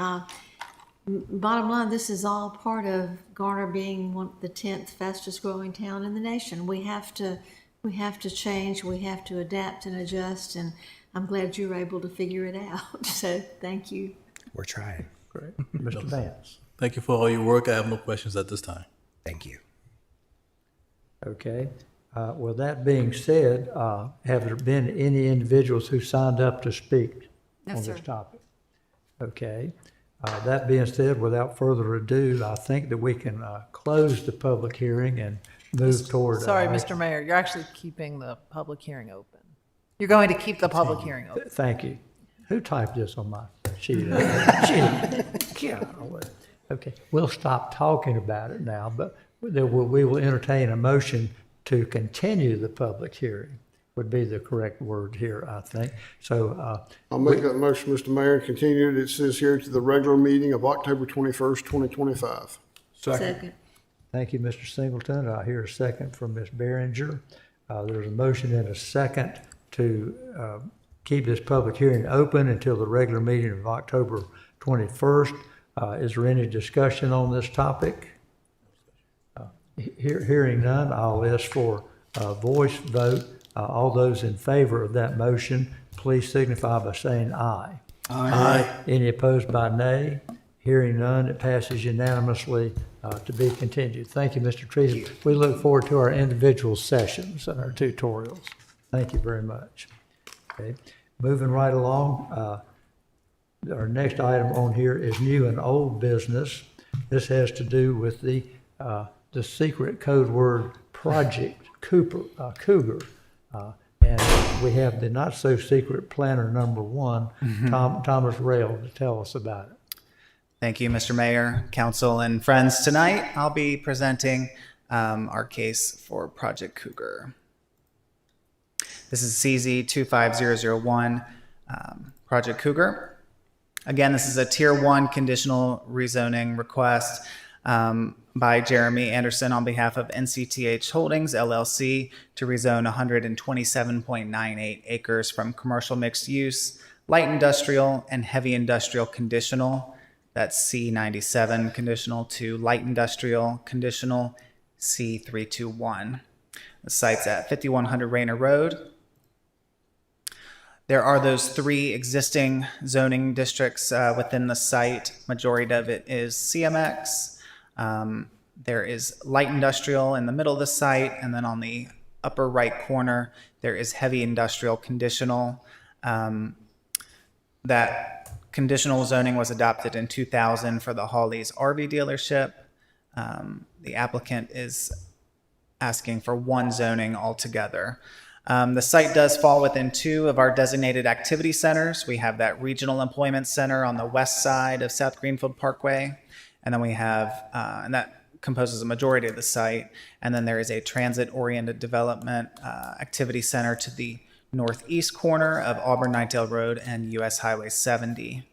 Bottom line, this is all part of Garner being the 10th fastest growing town in the nation. We have to change, we have to adapt and adjust, and I'm glad you were able to figure it out. So thank you. We're trying. Great. Mr. Vance. Thank you for all your work. I have no questions at this time. Thank you. Okay. With that being said, have there been any individuals who signed up to speak No, on sir. this topic? Okay. That being said, without further ado, I think that we can close the public hearing and move toward. Sorry, Mr. Mayor, you're actually keeping the public hearing open. You're going to keep the public hearing open. Thank you. Who typed this on my sheet? Golly. Okay, we'll stop talking about it now, but we will entertain a motion to continue the public hearing, would be the correct word here, I think. So I'll make that motion, Mr. Mayor, and continue it. It says here to the regular meeting of October 21st, 2025. Second. thank you, Mr. Singleton. I hear a second from Ms. Behringer. There's a motion and a second to keep this public hearing open until the regular meeting of October 21st. Is there any discussion on this topic? Hearing none, I'll ask for a voice vote. All those in favor of that motion, please signify by saying aye. Aye. Any opposed by nay? Hearing none, it passes unanimously to be continued. Thank you, Mr. Trees. We look forward to our individual sessions and our tutorials. Thank you very much. Okay, moving right along. Our next item on here is new and old business. This has to do with the secret code word Project Cougar. And we have the not so secret planner number one, Thomas Rail, to tell us about it. Thank you, Mr. Mayor, council, and friends. Tonight, I'll be presenting our case for Project Cougar. This is CZ 25001, Project Cougar. Again, this is a Tier 1 conditional rezoning request by Jeremy Anderson on behalf of NCTH Holdings, LLC, to rezone 127.98 acres from commercial mixed use, light industrial, and heavy industrial conditional, that's C97 conditional, to light industrial conditional, C321. The site's at 5100 Rayner Road. There are those three existing zoning districts within the site. Majority of it is CMX. There is light industrial in the middle of the site, and then on the upper right corner, there is heavy industrial conditional. That conditional zoning was adopted in 2000 for the Hawley's RV dealership. The applicant is asking for one zoning altogether. The site does fall within two of our designated activity centers. We have that Regional Employment Center on the west side of South Greenfield Parkway, and then we have, and that composes a majority of the site, and then there is a transit-oriented development activity center to the northeast corner of Auburn Ninetail Road and US Highway 70.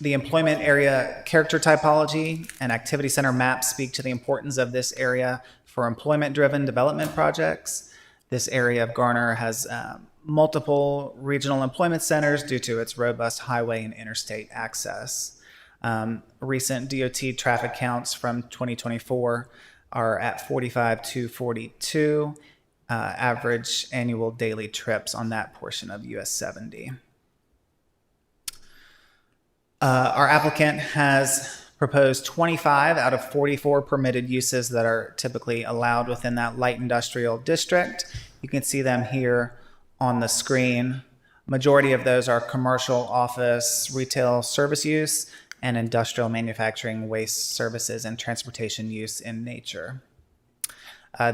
The employment area character typology and activity center maps speak to the importance of this area for employment-driven development projects. This area of Garner has multiple regional employment centers due to its robust highway and interstate access. Recent DOT traffic counts from 2024 are at 45 to 42 average annual daily trips on that portion of US 70. Our applicant has proposed 25 out of 44 permitted uses that are typically allowed within that light industrial district. You can see them here on the screen. Majority of those are commercial, office, retail service use, and industrial manufacturing, waste services, and transportation use in nature.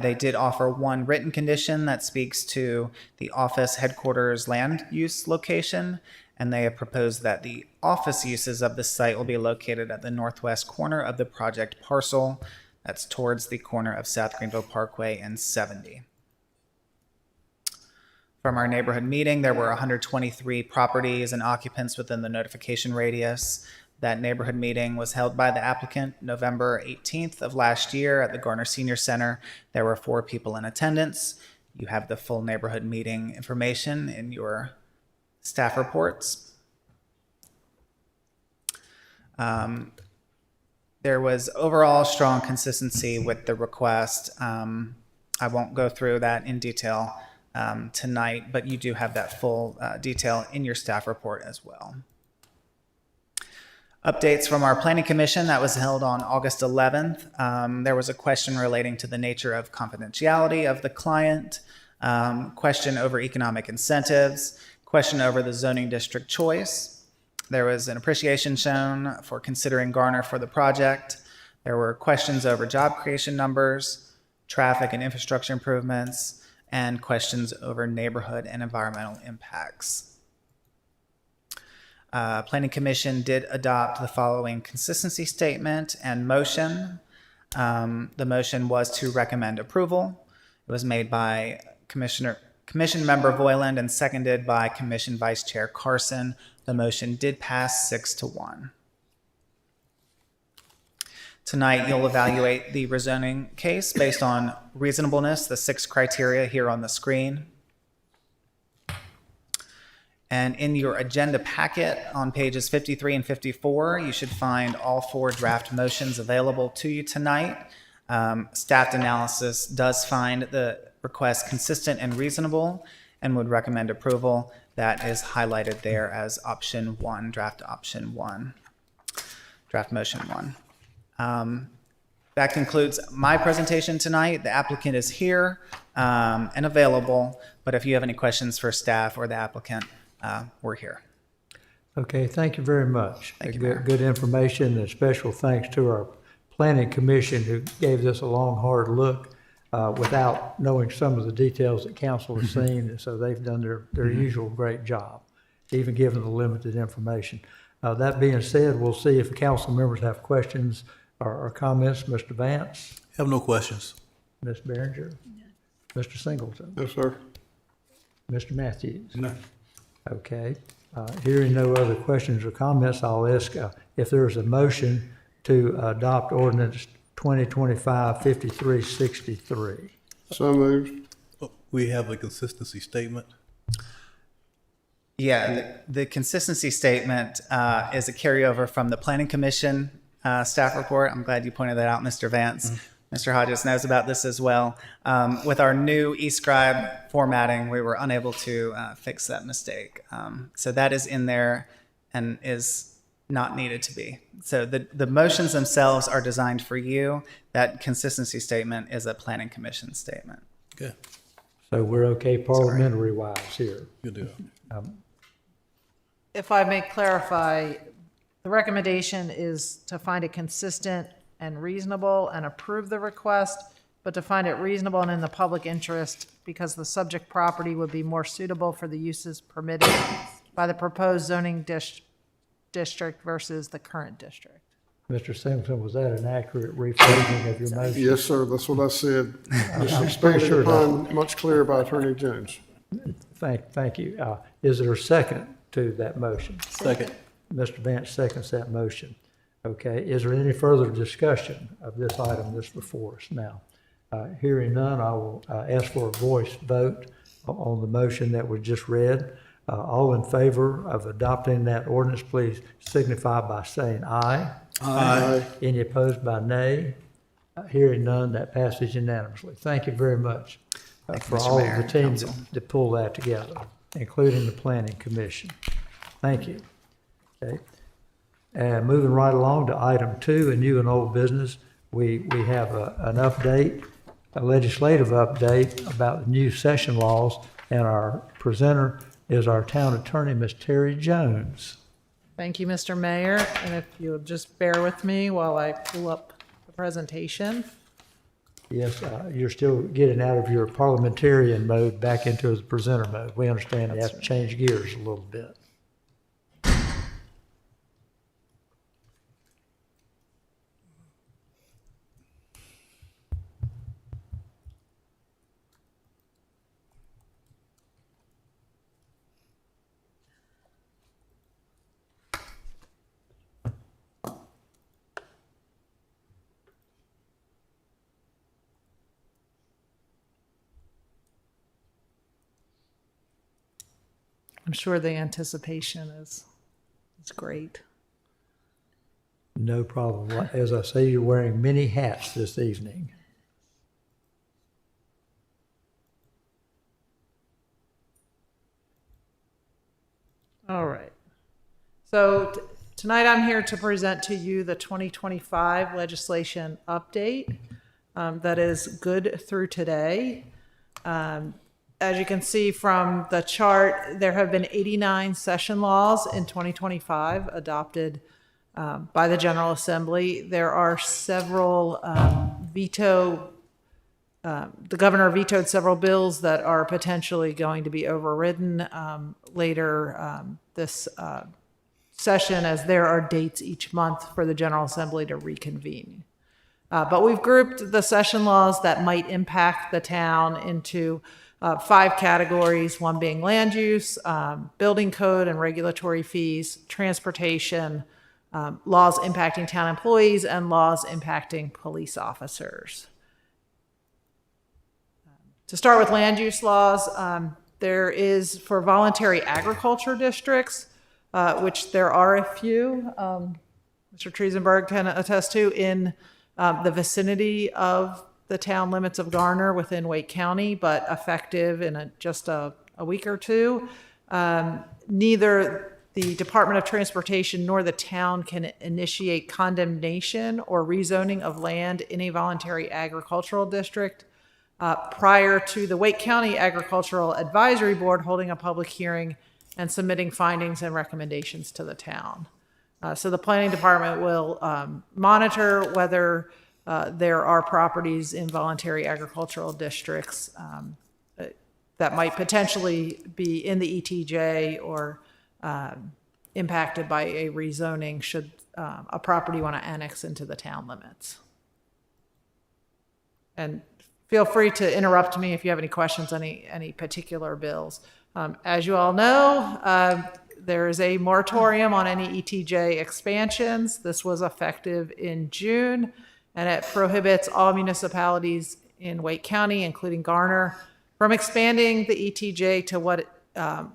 They did offer one written condition that speaks to the office headquarters land use location, and they have proposed that the office uses of the site will be located at the northwest corner of the project parcel. That's towards the corner of South Greenville Parkway and 70. From our neighborhood meeting, there were 123 properties and occupants within the notification radius. That neighborhood meeting was held by the applicant November 18th of last year at the Garner Senior Center. There were 4 people in attendance. You have the full neighborhood meeting information in your staff reports. There was overall strong consistency with the request. I won't go through that in detail tonight, but you do have that full detail in your staff report as well. Updates from our planning commission that was held on August 11th. There was a question relating to the nature of confidentiality of the client, question over economic incentives, question over the zoning district choice. There was an appreciation shown for considering Garner for the project. There were questions over job creation numbers, traffic and infrastructure improvements, and questions over neighborhood and environmental impacts. Planning Commission did adopt the following consistency statement and motion. The motion was to recommend approval. It was made by Commission Member Voiland and seconded by Commission Vice Chair Carson. The motion did pass 6-1. Tonight, you'll evaluate the rezoning case based on reasonableness, the 6 criteria here on the screen. And in your agenda packet on pages 53 and 54, you should find all 4 draft motions available to you tonight. Staff analysis does find the request consistent and reasonable and would recommend approval. That is highlighted there as option 1, draft option 1, draft motion 1. That concludes my presentation tonight. The applicant is here and available, but if you have any questions for staff or the applicant, we're here. Okay, thank you very much. Thank you, Mayor. Good information, and special thanks to our planning commission who gave this a long, hard look without knowing some of the details that council has seen. And so they've done their usual great job, even given the limited information. That being said, we'll see if the council members have questions or comments. Mr. Vance? Have no questions. Ms. Behringer? Mr. Singleton? Yes, sir. Mr. Matthews? No. Okay. Hearing no other questions or comments, I'll ask if there's a motion to adopt ordinance 2025-5363. So moved. We have a consistency statement. Yeah, the consistency statement is a carryover from the Planning Commission staff report. I'm glad you pointed that out, Mr. Vance. Mr. Hodges knows about this as well. With our new eScribe formatting, we were unable to fix that mistake. So that is in there and is not needed to be. So the motions themselves are designed for you. That consistency statement is a Planning Commission statement. Okay. So we're okay parliamentary wise here. Good deal. If I may clarify, the recommendation is to find it consistent and reasonable and approve the request, but to find it reasonable and in the public interest because the subject property would be more suitable for the uses permitted by the proposed zoning district versus the current district. Mr. Singleton, was that an accurate rephrasing of your motion? Yes, sir. That's what I said. Just I'm pretty expanded sure upon much clearer by Attorney Jones. Thank you. Is there a second to that motion? Second. Mr. Vance seconds that motion. Okay, is there any further discussion of this item that's before us now? Hearing none, I will ask for a voice vote on the motion that was just read. All in favor of adopting that ordinance, please signify by saying aye. Aye. Any opposed by nay? Hearing none, that passes unanimously. Thank you very much for Mr. all of Mayor the and teams Council. that pulled that together, including the Planning Commission. Thank you. Okay. And moving right along to item 2, a new and old business, we have an update, a legislative update about the new session laws, and our presenter is our town attorney, Ms. Terry Jones. Thank you, Mr. Mayor, and if you'll just bear with me while I pull up the presentation. Yes, you're still getting out of your parliamentarian mode back into the presenter mode. We understand you have to change gears a little bit. I'm sure the anticipation is great. No problem. As I say, you're wearing many hats this evening. All right. So tonight I'm here to present to you the 2025 legislation update that is good through today. As you can see from the chart, there have been 89 session laws in 2025 adopted by the General Assembly. There are several the governor vetoed several bills that are potentially going to be overridden later this session, as there are dates each month for the General Assembly to reconvene. But we've grouped the session laws that might impact the town into 5 categories, one being land use, building code and regulatory fees, transportation, laws impacting town employees, and laws impacting police officers. To start with land use laws, there is for voluntary agriculture districts, which there are a few, Mr. Triesenberg can attest to, in the vicinity of the town limits of Garner within Wake County, but effective in just a week or two. Neither the Department of Transportation nor the town can initiate condemnation or rezoning of land in a voluntary agricultural district prior to the Wake County Agricultural Advisory Board holding a public hearing and submitting findings and recommendations to the town. So the planning department will monitor whether there are properties in voluntary agricultural districts that might potentially be in the ETJ or impacted by a rezoning should a property want to annex into the town limits. And feel free to interrupt me if you have any questions on any particular bills. As you all know, there is a moratorium on any ETJ expansions. This was effective in June, and it prohibits all municipalities in Wake County, including Garner, from expanding the ETJ to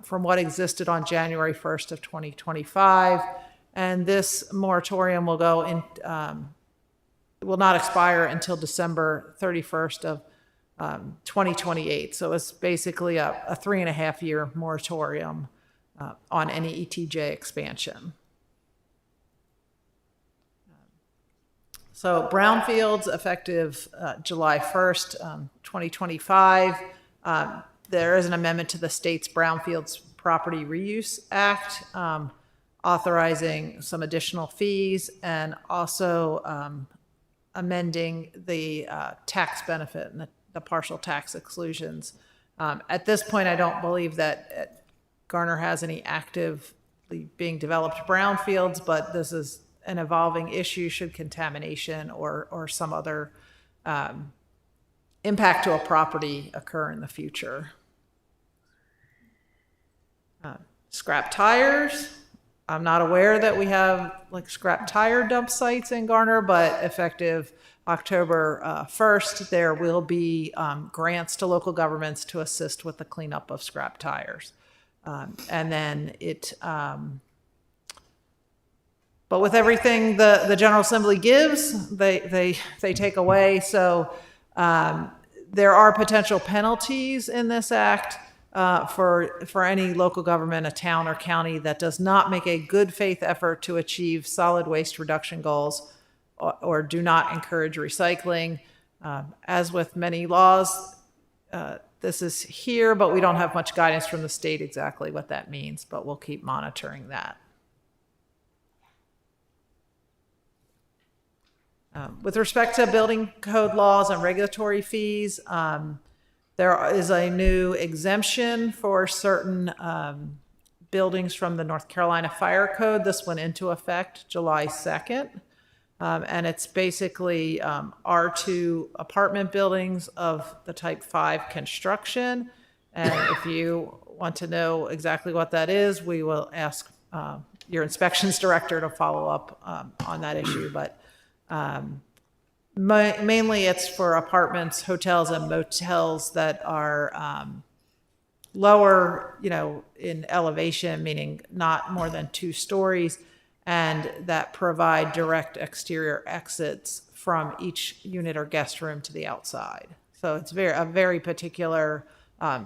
from what existed on January 1st of 2025. And this moratorium will go in, will not expire until December 31st of 2028. So it's basically a 3.5-year moratorium on any ETJ expansion. So brownfields effective July 1st, 2025. There is an amendment to the state's Brownfields Property Reuse Act, authorizing some additional fees and also amending the tax benefit and the partial tax exclusions. At this point, I don't believe that Garner has any actively being developed brownfields, but this is an evolving issue should contamination or some other impact to a property occur in the future. Scrap tires. I'm not aware that we have like scrap tire dump sites in Garner, but effective October 1st, there will be grants to local governments to assist with the cleanup of scrap tires. And then but with everything the General Assembly gives, they take away. So there are potential penalties in this act for any local government, a town or county that does not make a good faith effort to achieve solid waste reduction goals or do not encourage recycling. As with many laws, this is here, but we don't have much guidance from the state exactly what that means, but we'll keep monitoring that. With respect to building code laws and regulatory fees, there is a new exemption for certain buildings from the North Carolina Fire Code. This went into effect July 2nd. And it's basically R2 apartment buildings of the type 5 construction. And if you want to know exactly what that is, we will ask your inspections director to follow up on that issue. But mainly it's for apartments, hotels, and motels that are lower, in elevation, meaning not more than 2 stories, and that provide direct exterior exits from each unit or guest room to the outside. So it's a very particular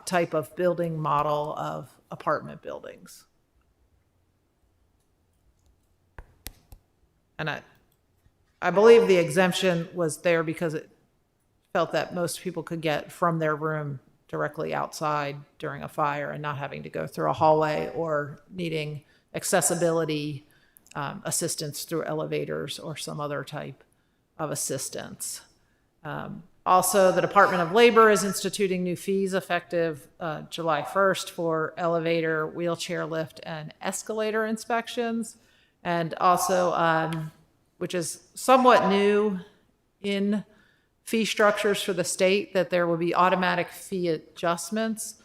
type of building model of apartment buildings. And I believe the exemption was there because it felt that most people could get from their room directly outside during a fire and not having to go through a hallway or needing accessibility assistance through elevators or some other type of assistance. Also, the Department of Labor is instituting new fees effective July 1st for elevator, wheelchair lift, and escalator inspections. And also, which is somewhat new in fee structures for the state, that there will be automatic fee adjustments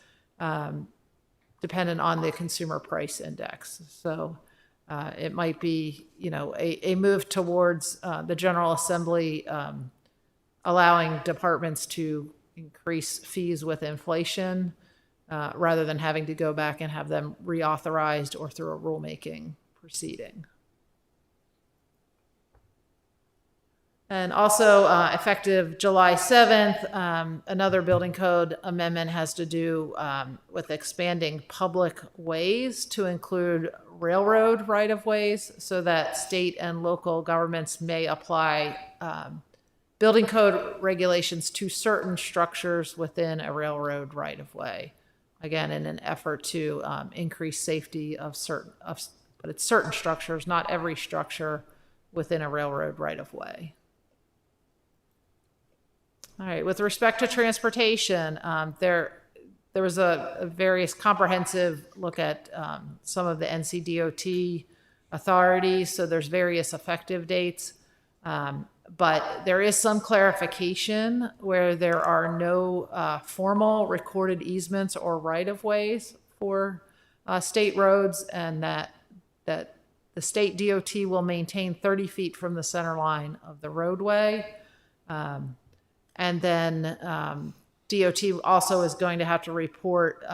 dependent on the consumer price index. So it might be, a move towards the General Assembly allowing departments to increase fees with inflation rather than having to go back and have them reauthorized or through a rulemaking proceeding. And also, effective July 7th, another building code amendment has to do with expanding public ways to include railroad right-of-ways so that state and local governments may apply building code regulations to certain structures within a railroad right-of-way. Again, in an effort to increase safety of but it's certain structures, not every structure within a railroad right-of-way. All right, with respect to transportation, there was a various comprehensive look at some of the NC.DOT authorities, so there's various effective dates, but there is some clarification where there are no formal recorded easements or right-of-ways for state roads, and that the state DOT will maintain 30 feet from the center line of the roadway. And then DOT also is going to have to report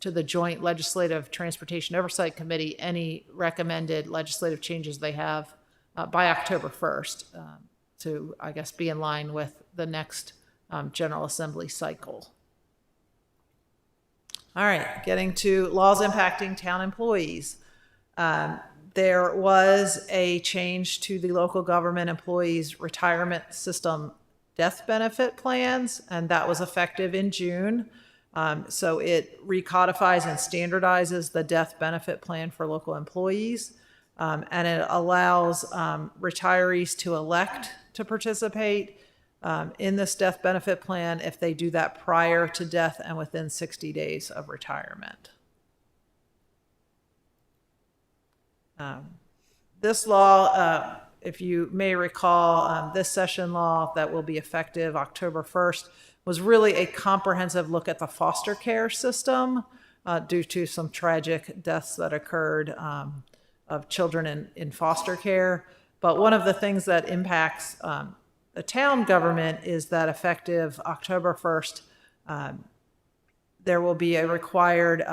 to the Joint Legislative Transportation Oversight Committee any recommended legislative changes they have by October 1st to, I guess, be in line with the next General Assembly cycle. All right, getting to laws impacting town employees. There was a change to the local government employees' retirement system death benefit plans, and that was effective in June. So it recodifies and standardizes the death benefit plan for local employees, and it allows retirees to elect to participate in this death benefit plan if they do that prior to death and within 60 days of retirement. This law, if you may recall, this session law that will be effective October 1st was really a comprehensive look at the foster care system due to some tragic deaths that occurred of children in foster care. But one of the things that impacts the town government is that effective October 1st, there will be a required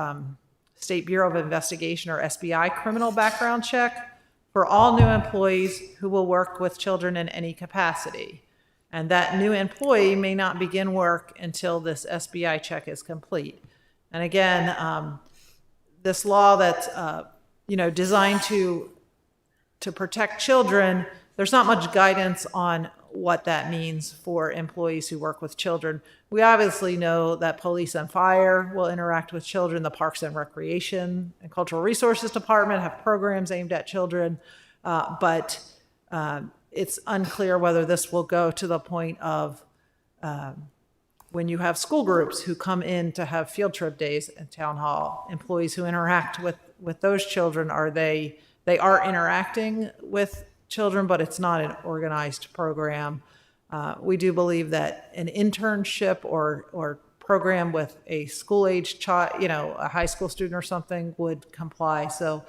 State Bureau of Investigation, or SBI, criminal background check for all new employees who will work with children in any capacity. And that new employee may not begin work until this SBI check is complete. And again, this law that's designed to protect children, there's not much guidance on what that means for employees who work with children. We obviously know that police and fire will interact with children. The Parks and Recreation and Cultural Resources Department have programs aimed at children, but it's unclear whether this will go to the point of when you have school groups who come in to have field trip days in town hall, employees who interact with those children, they are interacting with children, but it's not an organized program. We do believe that an internship or program with a school-age child, a high school student or something, would comply. So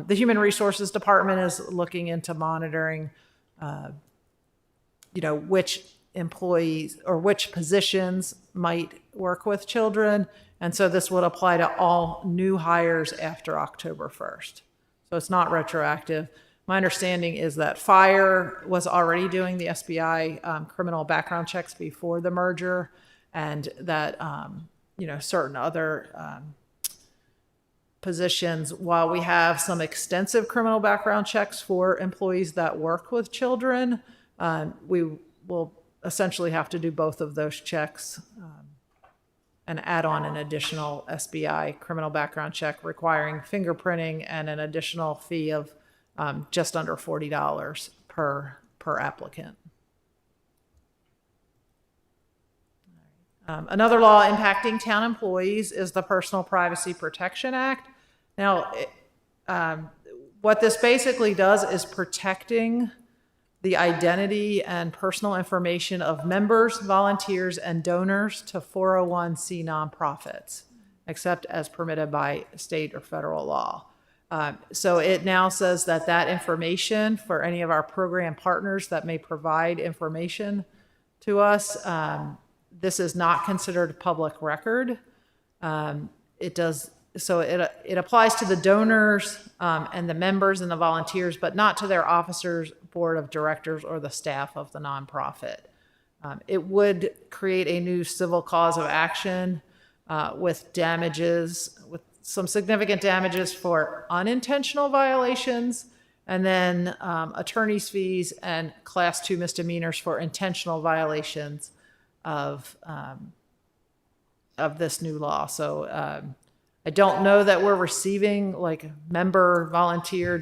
the Human Resources Department is looking into monitoring, which employees or which positions might work with children. And so this would apply to all new hires after October 1st. So it's not retroactive. My understanding is that fire was already doing the SBI criminal background checks before the merger, and that certain other positions, while we have some extensive criminal background checks for employees that work with children, we will essentially have to do both of those checks and add on an additional SBI criminal background check requiring fingerprinting and an additional fee of just under $40 per applicant. Another law impacting town employees is the Personal Privacy Protection Act. Now, what this basically does is protecting the identity and personal information of members, volunteers, and donors to 401c nonprofits, except as permitted by state or federal law. So it now says that information for any of our program partners that may provide information to us, this is not considered public record. It applies to the donors and the members and the volunteers, but not to their officers, board of directors, or the staff of the nonprofit. It would create a new civil cause of action with damages, with some significant damages for unintentional violations, and then attorney's fees and class 2 misdemeanors for intentional violations of this new law. So I don't know that we're receiving like member, volunteer,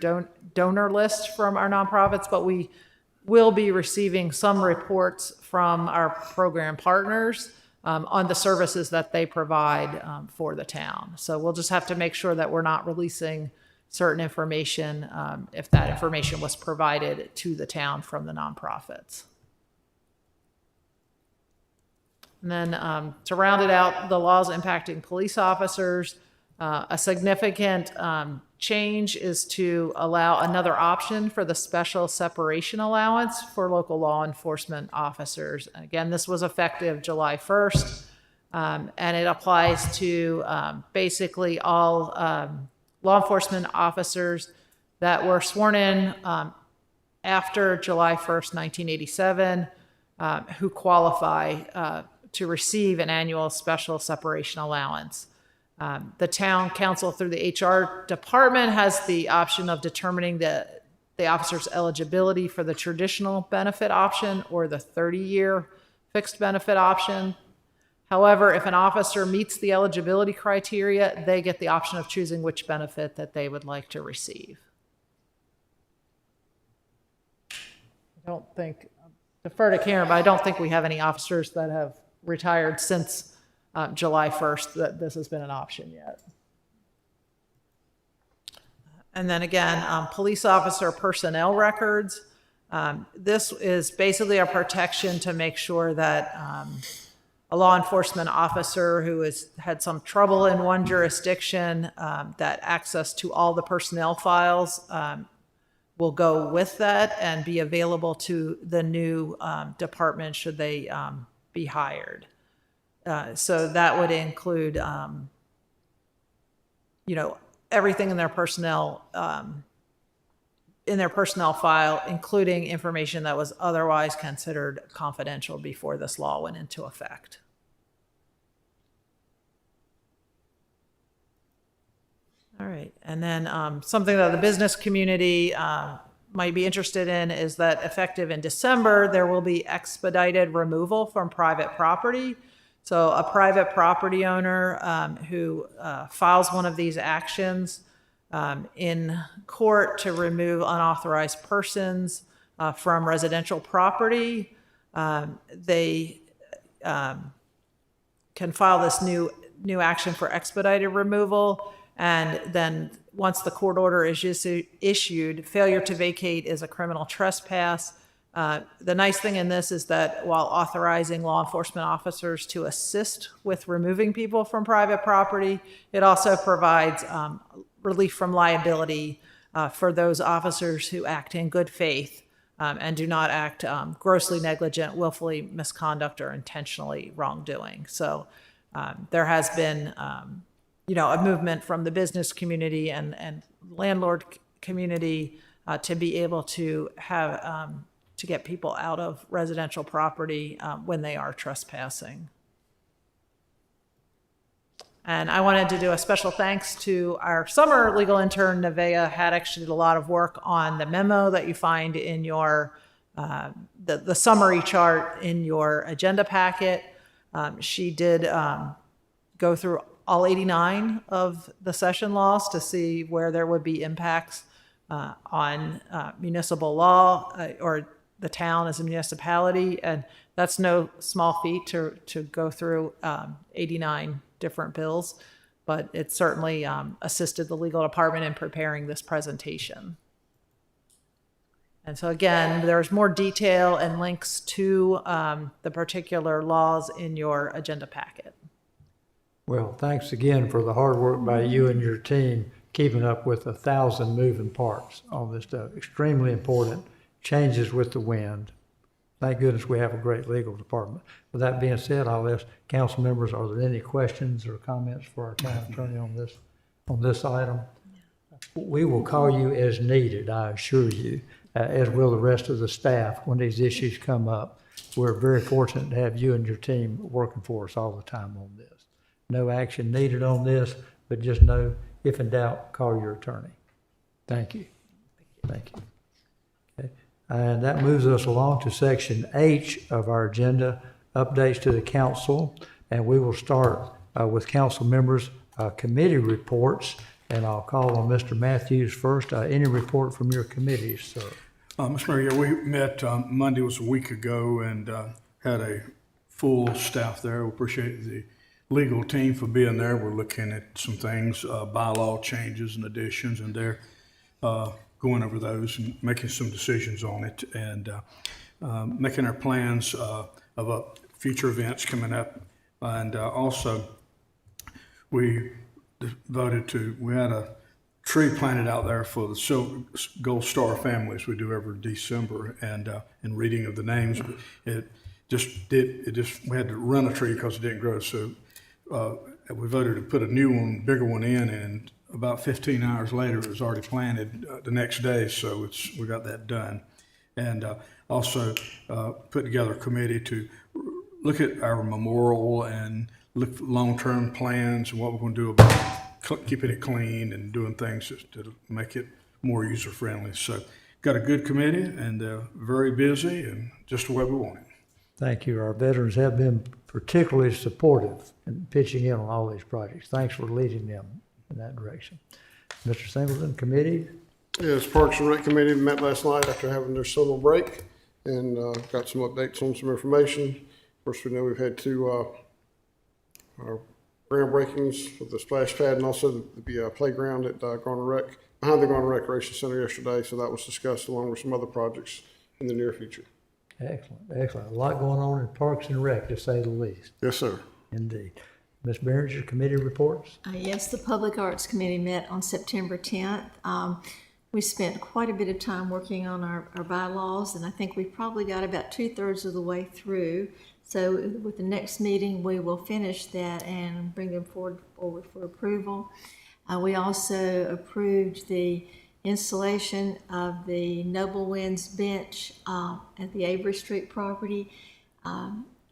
donor list from our nonprofits, but we will be receiving some reports from our program partners on the services that they provide for the town. So we'll just have to make sure that we're not releasing certain information if that information was provided to the town from the nonprofits. And then to round it out, the laws impacting police officers, a significant change is to allow another option for the special separation allowance for local law enforcement officers. Again, this was effective July 1st, and it applies to basically all law enforcement officers that were sworn in after July 1st, 1987, who qualify to receive an annual special separation allowance. The town council through the HR department has the option of determining the officer's eligibility for the traditional benefit option or the 30-year fixed benefit option. However, if an officer meets the eligibility criteria, they get the option of choosing which benefit that they would like to receive. I don't think, defer to Karen, but I don't think we have any officers that have retired since July 1st that this has been an option yet. And then again, police officer personnel records. This is basically a protection to make sure that a law enforcement officer who has had some trouble in one jurisdiction, that access to all the personnel files will go with that and be available to the new department should they be hired. So that would include, everything in their personnel file, including information that was otherwise considered confidential before this law went into effect. All right, and then something that the business community might be interested in is that effective in December, there will be expedited removal from private property. So a private property owner who files one of these actions in court to remove unauthorized persons from residential property, they can file this new action for expedited removal. And then once the court order is issued, failure to vacate is a criminal trespass. The nice thing in this is that while authorizing law enforcement officers to assist with removing people from private property, it also provides relief from liability for those officers who act in good faith and do not act grossly negligent, willfully misconduct, or intentionally wrongdoing. So there has been a movement from the business community and landlord community to be able to have to get people out of residential property when they are trespassing. And I wanted to do a special thanks to our summer legal intern, Nevaeh Haddock. She did a lot of work on the memo that you find in your the summary chart in your agenda packet. She did go through all 89 of the session laws to see where there would be impacts on municipal law or the town as a municipality. And that's no small feat to go through 89 different bills, but it certainly assisted the legal department in preparing this presentation. And so again, there's more detail and links to the particular laws in your agenda packet. Well, thanks again for the hard work by you and your team keeping up with 1,000 moving parts on this stuff. Extremely important. Changes with the wind. Thank goodness we have a great legal department. With that being said, I'll ask council members, are there any questions or comments for our town attorney on this item? We will call you as needed, I assure you, as will the rest of the staff when these issues come up. We're very fortunate to have you and your team working for us all the time on this. No action needed on this, but just know, if in doubt, call your attorney. Thank you. Thank you. Okay. And that moves us along to section H of our agenda, updates to the council. And we will start with council members' committee reports. And I'll call on Mr. Matthews first. Any report from your committees, sir? Mr. Mayor, we met Monday was a week ago and had a full staff there. We appreciate the legal team for being there. We're looking at some things, bylaw changes and additions, and they're going over those and making some decisions on it, and making our plans of future events coming up. And also, we had a tree planted out there for the Gold Star families we do every December, and reading of the names. We had to run a tree because it didn't grow. So we voted to put a new one, bigger one in, and about 15 hours later, it was already planted the next day. So we got that done. And also put together a committee to look at our memorial and look for long-term plans and what we're going to do about keeping it clean and doing things to make it more user-friendly. So got a good committee, and very busy, and just the way we want it. Thank you. Our veterans have been particularly supportive in pitching in on all these projects. Thanks for leading them in that direction. Mr. Singleton, committee? Yes, Parks and Rec Committee met last night after having their summer break, and got some updates on some information. Of course, we know we've had two groundbreakings with the splash pad and also the playground at behind the Garner Recreation Center yesterday. So that was discussed along with some other projects in the near future. Excellent, excellent. A lot going on in Parks and Rec, to say the least. Yes, sir. Indeed. Ms. Behringer, committee reports? Yes, the Public Arts Committee met on September 10th. We spent quite a bit of time working on our bylaws, and I think we probably got about 2/3 of the way through. So with the next meeting, we will finish that and bring them forward for approval. We also approved the installation of the Noble Winds bench at the Avery Street property.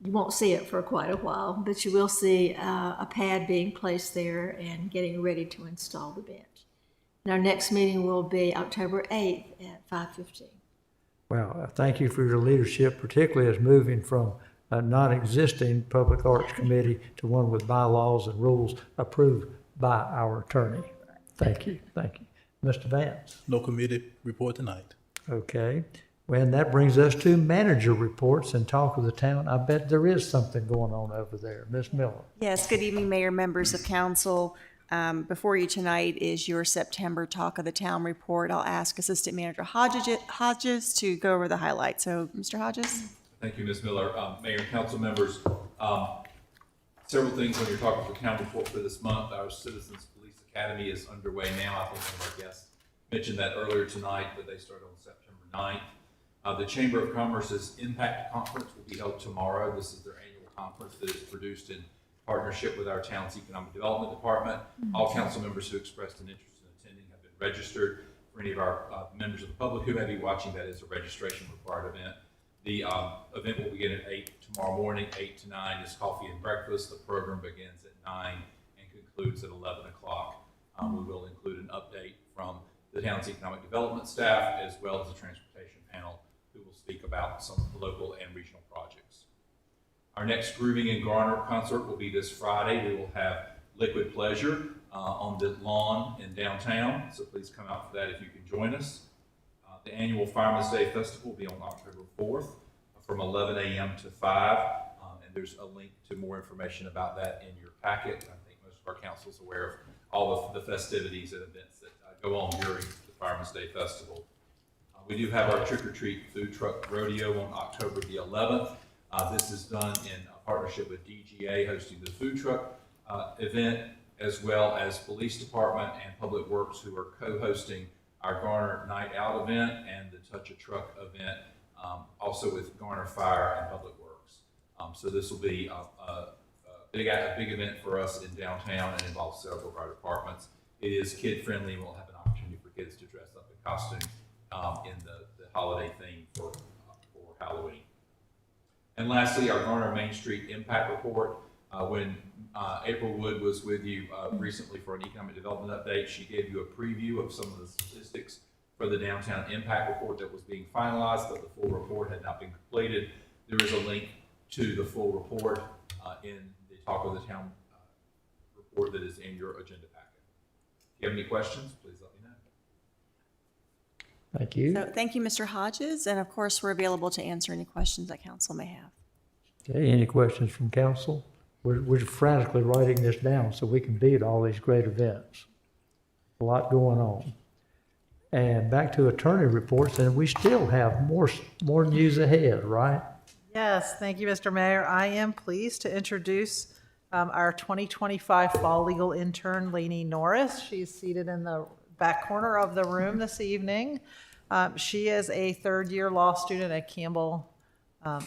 You won't see it for quite a while, but you will see a pad being placed there and getting ready to install the bench. And our next meeting will be October 8th at 5:15. Well, thank you for your leadership, particularly as moving from a non-existing Public Arts Committee to one with bylaws and rules approved by our attorney. Thank you, thank you. Mr. Vance? No committee report tonight. Okay. Well, and that brings us to manager reports and talk of the town. I bet there is something going on over there. Ms. Miller? Yes, good evening, Mayor, members of council. Before you tonight is your September Talk of the Town report. I'll ask Assistant Manager Hodges to go over the highlights. So, Mr. Hodges? Thank you, Ms. Miller. Mayor and council members, several things on your Talk of the Town report for this month. Our Citizens Police Academy is underway now. I think one of our guests mentioned that earlier tonight, but they start on September 9th. The Chamber of Commerce's Impact Conference will be held tomorrow. This is their annual conference that is produced in partnership with our town's Economic Development Department. All council members who expressed an interest in attending have been registered. For any of our members of the public who may be watching, that is a registration required event. The event will begin at 8 tomorrow morning. 8 to 9 is coffee and breakfast. The program begins at 9 and concludes at 11 o'clock. We will include an update from the town's economic development staff as well as the transportation panel who will speak about some local and regional projects. Our next Grooving and Garner concert will be this Friday. We will have Liquid Pleasure on the lawn in downtown, so please come out for that if you can join us. The annual Fireman's Day Festival will be on October 4th from 11 a.m. to 5, and there's a link to more information about that in your packet. I think most of our council is aware of all of the festivities and events that go on during the Fireman's Day Festival. We do have our Trick or Treat Food Truck Rodeo on October the 11th. This is done in partnership with DGA hosting the food truck event, as well as Police Department and Public Works who are co-hosting our Garner Night Out event and the Touch a Truck event, also with Garner Fire and Public Works. So this will be a big event for us in downtown and involves several of our departments. It is kid friendly and we'll have an opportunity for kids to dress up in costume in the holiday theme for Halloween. And lastly, our Garner Main Street Impact Report. When April Wood was with you recently for an economic development update, she gave you a preview of some of the statistics for the downtown impact report that was being finalized, but the full report had not been completed. There is a link to the full report in the Talk of the Town report that is in your agenda packet. If you have any questions, please let me know. Thank you. So, thank you, Mr. Hodges, and of course, we're available to answer any questions that council may have. Okay, any questions from council? We're frantically writing this down so we can be at all these great events. A lot going on. And back to attorney reports, and we still have more news ahead, right? Yes, thank you, Mr. Mayor. I am pleased to introduce our 2025 fall legal intern, Lainey Norris. She's seated in the back corner of the room this evening. She is a third-year law student at Campbell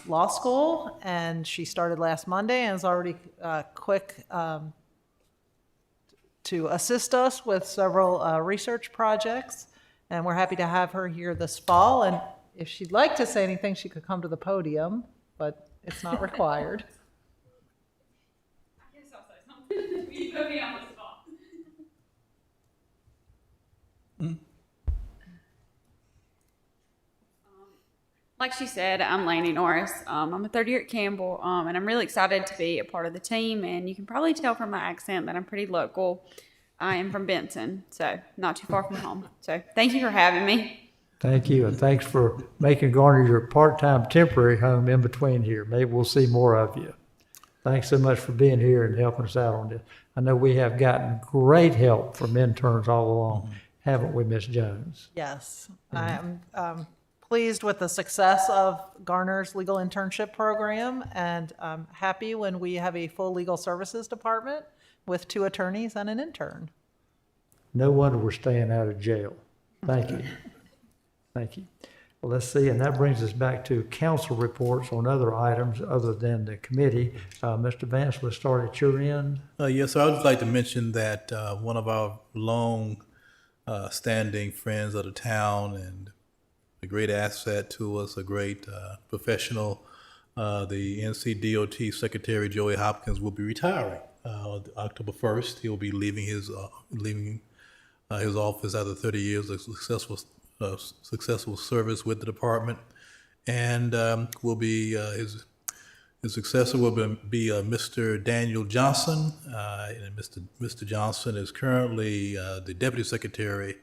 Law School, and she started last Monday and is already quick to assist us with several research projects. And we're happy to have her here this fall. And if she'd like to say anything, she could come to the podium, but it's not required. I guess I'll say something. You put me on the spot. Like she said, I'm Lainey Norris. I'm a third year at Campbell, and I'm really excited to be a part of the team. And you can probably tell from my accent that I'm pretty local. I am from Benson, so not too far from home. So thank you for having me. Thank you, and thanks for making Garner your part-time temporary home in between here. Maybe we'll see more of you. Thanks so much for being here and helping us out on this. I know we have gotten great help from interns all along, haven't we, Ms. Jones? Yes, I am pleased with the success of Garner's legal internship program, and I'm happy when we have a full legal services department with 2 attorneys and an intern. No wonder we're staying out of jail. Thank you. Thank you. Well, let's see, and that brings us back to council reports on other items other than the committee. Mr. Vance, we'll start at your end. Yes, sir. I would just like to mention that one of our long standing friends of the town and a great asset to us, a great professional, the NC.DOT Secretary Joey Hopkins will be retiring October 1st. He'll be leaving his office after 30 years of successful service with the department, and will be his successor will be Mr. Daniel Johnson, and Mr. Johnson is currently the Deputy Secretary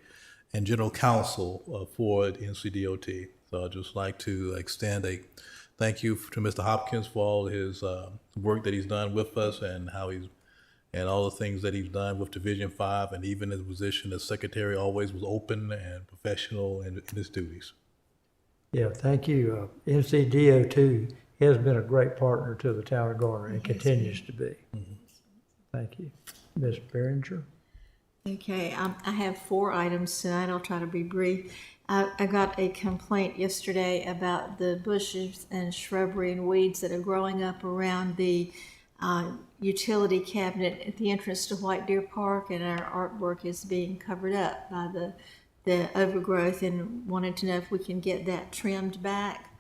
and General Counsel for the NC.DOT. So I'd just like to extend a thank you to Mr. Hopkins for all his work that he's done with us and and all the things that he's done with Division 5, and even his position as secretary always was open and professional in his duties. Yeah, thank you. NC.DOT has been a great partner to the town of Garner and continues to be. Thank you. Ms. Behringer? Okay, I have 4 items tonight. I'll try to be brief. I got a complaint yesterday about the bushes and shrubbery and weeds that are growing up around the utility cabinet at the entrance to White Deer Park, and our artwork is being covered up by the overgrowth, and wanted to know if we can get that trimmed back.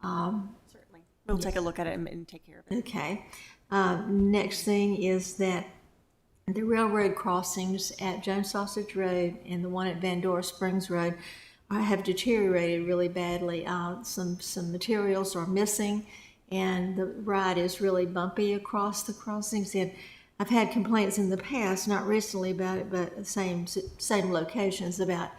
Certainly. We'll take a look at it and take care of it. Okay. Next thing is that the railroad crossings at Jones Sausage Road and the one at Van Dora Springs Road have deteriorated really badly. Some materials are missing, and the ride is really bumpy across the crossings. And I've had complaints in the past, not recently about it, but the same locations, about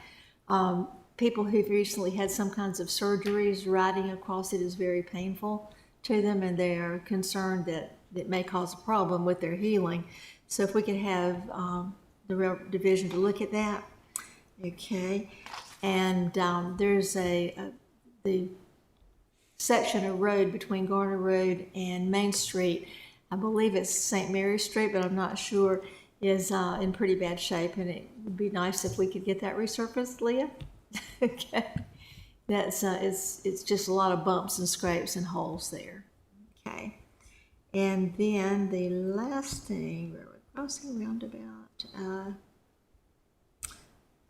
people who've recently had some kinds of surgeries. Riding across it is very painful to them, and they are concerned that it may cause a problem with their healing. So if we could have the rail division to look at that. Okay. And there's the section of road between Garner Road and Main Street, I believe it's St. Mary's Street, but I'm not sure, is in pretty bad shape, and it would be nice if we could get that resurfaced, Leah. Okay. That's it's just a lot of bumps and scrapes and holes there. Okay. And then the last thing, railroad crossing roundabout.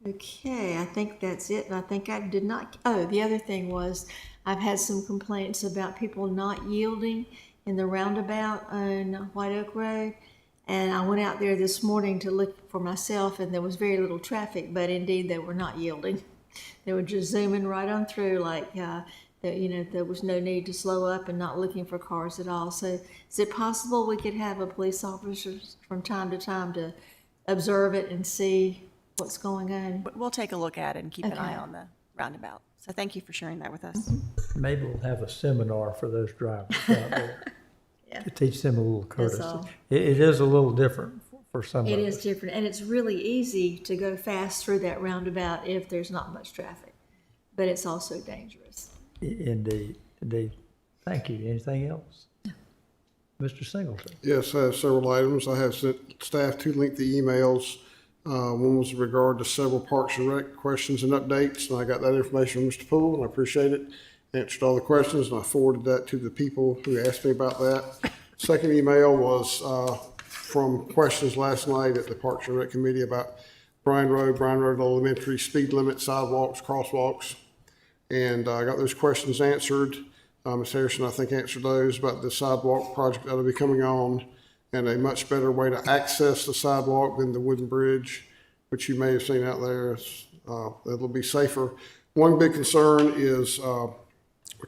Okay, I think that's it. And I think I did not. Oh, the other thing was, I've had some complaints about people not yielding in the roundabout on White Oak Road. And I went out there this morning to look for myself, and there was very little traffic, but indeed they were not yielding. They were just zooming right on through, like, there was no need to slow up and not looking for cars at all. So is it possible we could have a police officer from time to time to observe it and see what's going on? We'll take a look at it and keep an eye on the roundabout. So thank you for sharing that with us. Maybe we'll have a seminar for those drivers out there to teach them a little courtesy. It is a little different for some of us. It is different, and it's really easy to go fast through that roundabout if there's not much traffic, but it's also dangerous. Indeed, indeed. Thank you. Anything else? Mr. Singleton? Yes, I have several items. I have sent staff 2 lengthy emails. One was in regard to several Parks and Rec questions and updates, and I got that information from Mr. Poole, and I appreciate it. Answered all the questions, and I forwarded that to the people who asked me about that. Second email was from questions last night at the Parks and Rec Committee about Bryan Road Elementary, speed limit, sidewalks, crosswalks. And I got those questions answered. Ms. Harrison, I think, answered those about the sidewalk project that will be coming on, and a much better way to access the sidewalk than the wooden bridge, which you may have seen out there. It'll be safer. One big concern is, or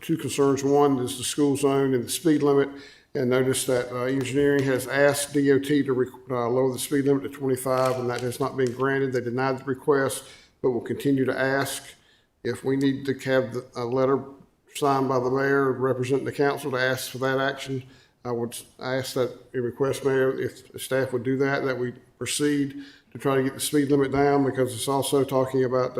2 concerns. One is the school zone and the speed limit. And notice that engineering has asked DOT to lower the speed limit to 25, and that has not been granted. They denied the request, but will continue to ask. If we need to have a letter signed by the mayor representing the council to ask for that action, I would ask that request, Mayor, if the staff would do that, that we proceed to try to get the speed limit down, because it's also talking about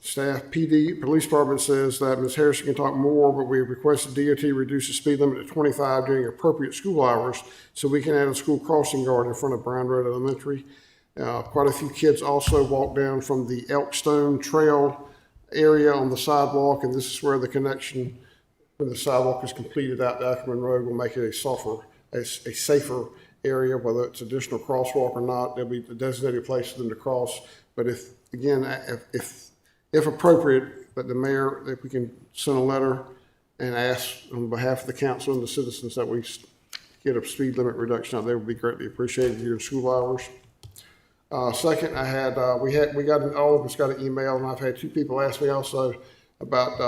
Staff, PD, Police Department says that Ms. Harrison can talk more, but we have requested DOT reduce the speed limit to 25 during appropriate school hours so we can add a school crossing guard in front of Brown Road Elementary. Quite a few kids also walk down from the Elkstone Trail area on the sidewalk, and this is where the connection, when the sidewalk is completed out to Ackerman Road, will make it a safer area, whether it's additional crosswalk or not. There'll be a designated place for them to cross. But if appropriate, that the mayor, if we can send a letter and ask on behalf of the council and the citizens that we get a speed limit reduction out there, would be greatly appreciated during school hours. Second, all of us got an email, and I've had two people ask me also about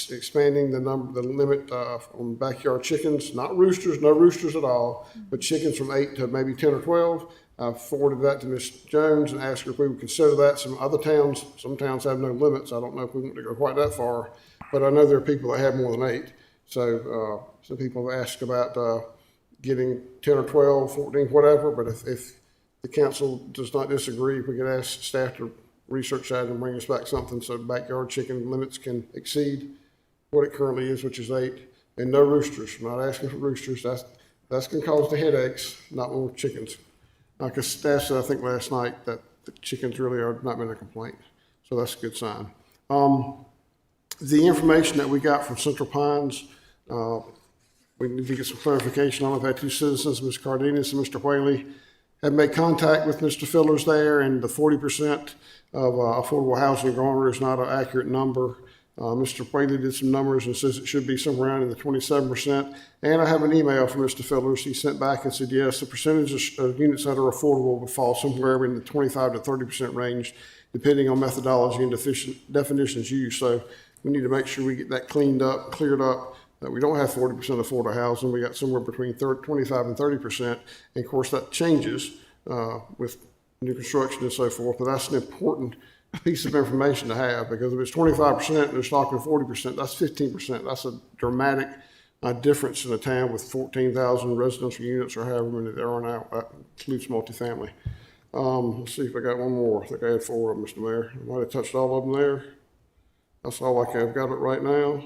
expanding the limit on backyard chickens, not roosters, no roosters at all, but chickens from 8 to maybe 10 or 12. I forwarded that to Ms. Jones and asked her if we would consider that. Some towns have no limits. I don't know if we want to go quite that far, but I know there are people that have more than 8. So some people have asked about getting 10 or 12, 14, whatever, but if the council does not disagree, we could ask staff to research that and bring us back something so backyard chicken limits can exceed what it currently is, which is 8, and no roosters. I'm not asking for roosters. That's going to cause the headaches, not more chickens. Because staff said, I think last night, that the chickens really are not been a complaint. So that's a good sign. The information that we got from Central Pines, we need to get some clarification on. I've had two citizens, Ms. Cardenas and Mr. Whaley, have made contact with Mr. Fillers there, and the 40% of affordable housing in Garner is not an accurate number. Mr. Whaley did some numbers and says it should be somewhere around in the 27%. And I have an email from Mr. Fillers. He sent back and said, yes, the percentage of units that are affordable would fall somewhere in the 25 to 30% range, depending on methodology and definitions used. So we need to make sure we get that cleaned up, cleared up, that we don't have 40% affordable housing. We got somewhere between 25 and 30%. And of course that changes with new construction and so forth, but that's an important piece of information to have, because if it's 25% and it's talking 40%, that's 15%. That's a dramatic difference in a town with 14,000 residential units or however many there are now. That includes multifamily. Let's see if I got one more. I think I had 4 of them, Mr. Mayor. I might have touched all of them there. That's all I can. I've got it right now.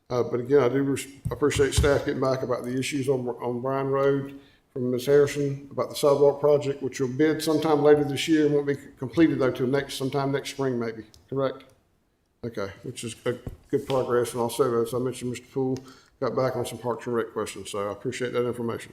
But again, I do appreciate staff getting back about the issues on Bryan Road from Ms. Harrison about the sidewalk project, which will bid sometime later this year and won't be completed though till sometime next spring maybe, correct? Okay, which is good progress. And also, as I mentioned, Mr. Poole got back on some Parks and Rec questions, so I appreciate that information.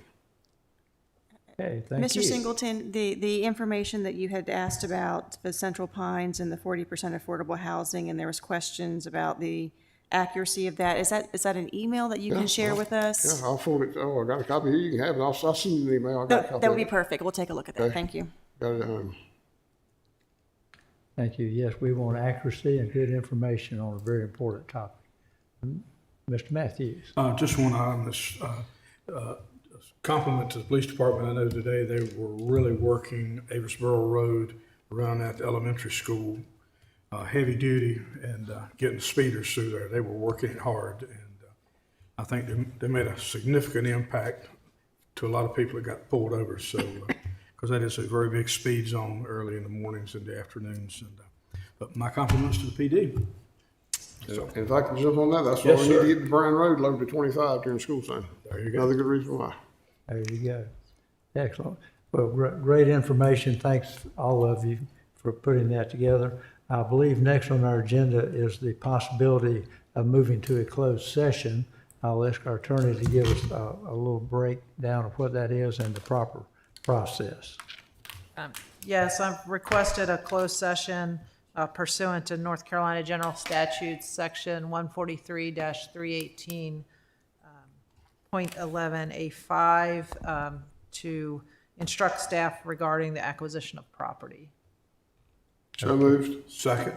Okay, thank you. Mr. Singleton, the information that you had asked about the Central Pines and the 40% affordable housing, and there was questions about the accuracy of that. Is that an email that you can share with us? Yeah, I'll forward it. Oh, I got a copy here. You can have it. I'll send you an email. I got a copy. That would be perfect. We'll take a look at that. Okay. Thank you. Got it at home. Thank you. Yes, we want accuracy and good information on a very important topic. Mr. Matthews. Just one item. This compliment to the police department. I know today they were really working Aversboro Road around that elementary school. Heavy duty and getting speeders through there. They were working it hard, and I think they made a significant impact to a lot of people that got pulled over. So, because that is a very big speed zone early in the mornings and the afternoons. And but my compliments to the PD. So, if I can jump on that, that's why we need to get the Bryan Road loaded to 25 during school time. There you go. Another good reason why. There you go. Excellent. Well, great information. Thanks all of you for putting that together. I believe next on our agenda is the possibility of moving to a closed session. I'll ask our attorney to give us a little breakdown of what that is and the proper process. Yes, I've requested a closed session pursuant to North Carolina General Statutes, Section 143-318.11A5, to instruct staff regarding the acquisition of property. So moved. Second.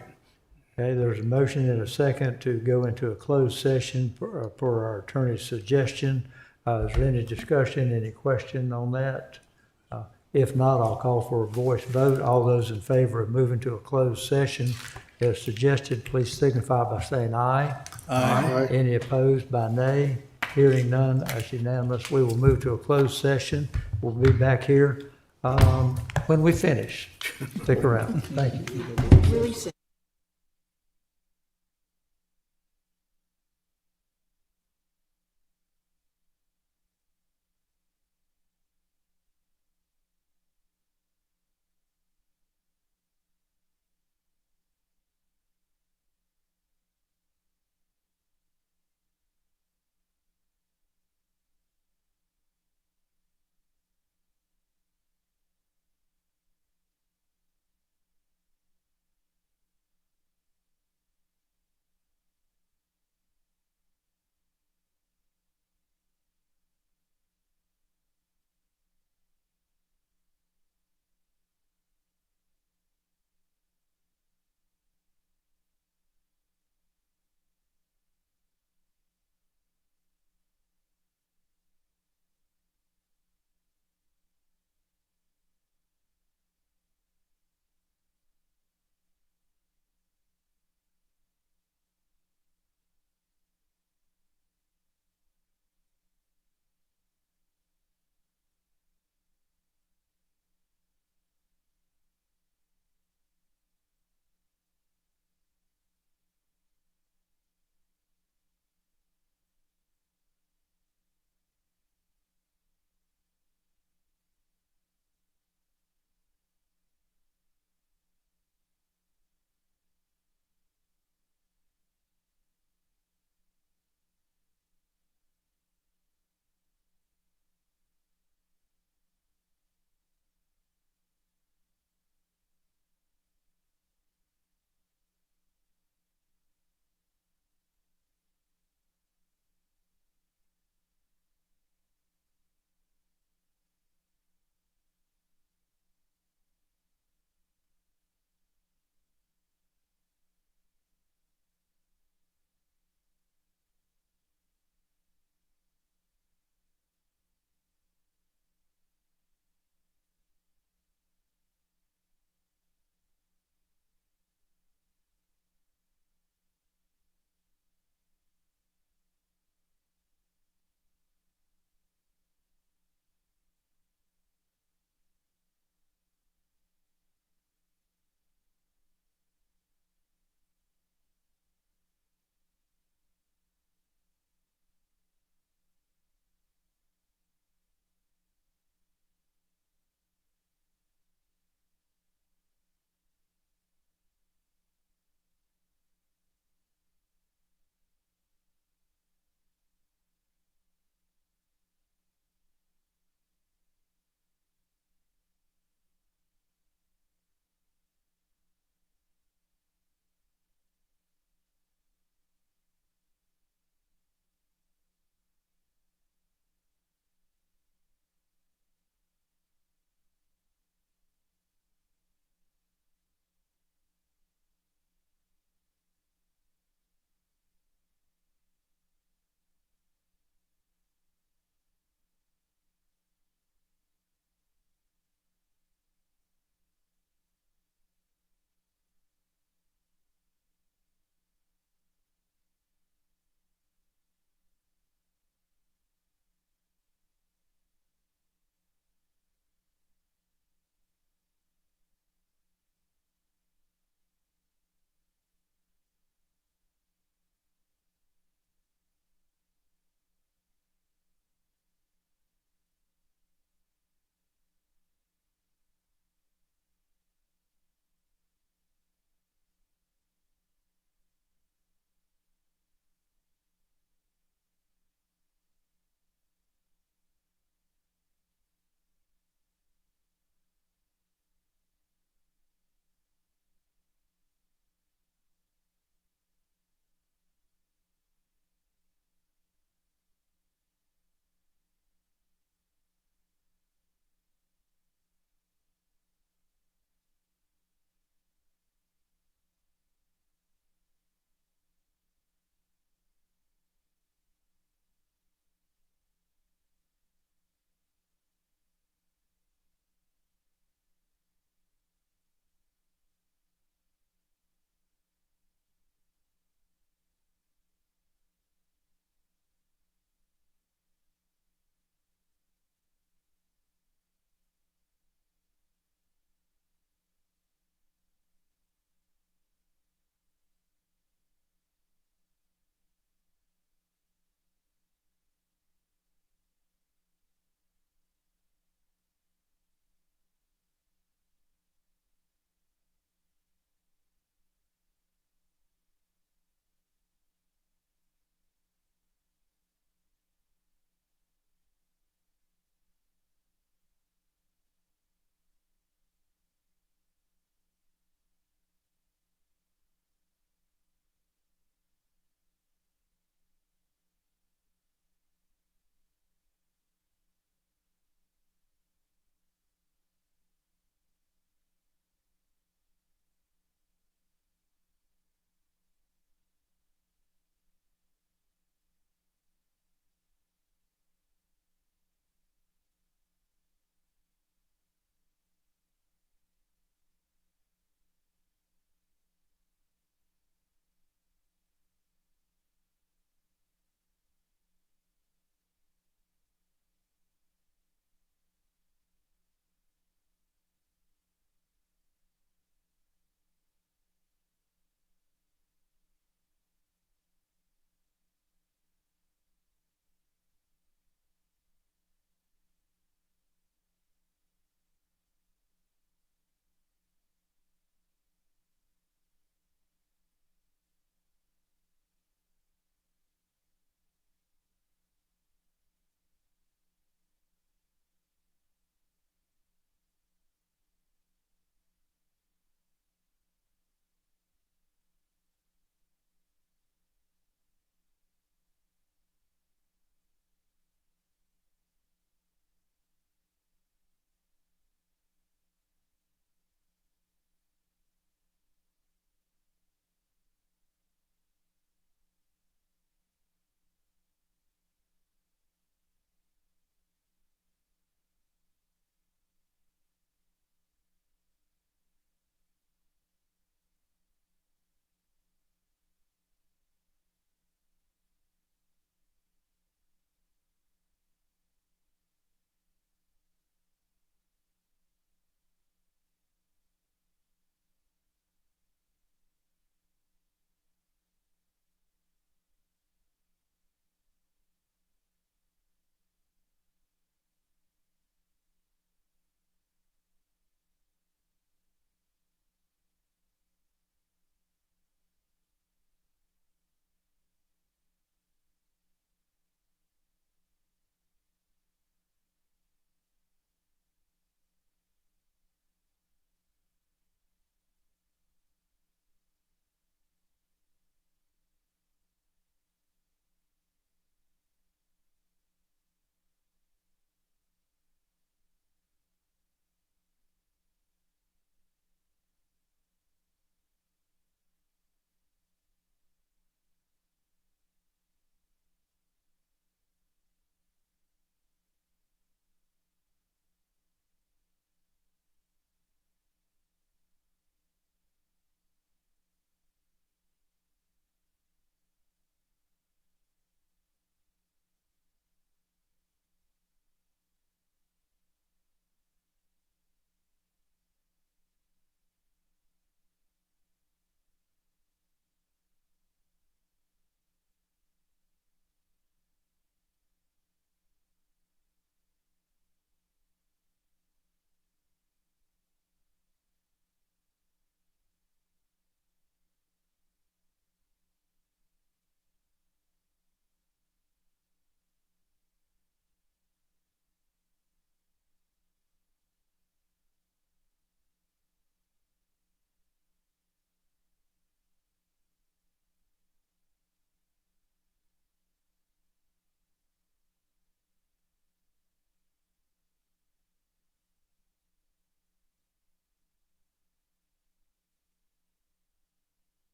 Okay, there's a motion and a second to go into a closed session for our attorney's suggestion. Is there any discussion, any question on that? If not, I'll call for a voice vote. All those in favor of moving to a closed session as suggested, please signify by saying aye. Aye. Any opposed by nay? Hearing none, that's unanimous. We will move to a closed session. We'll be back here when we finish. Stick around. Thank you.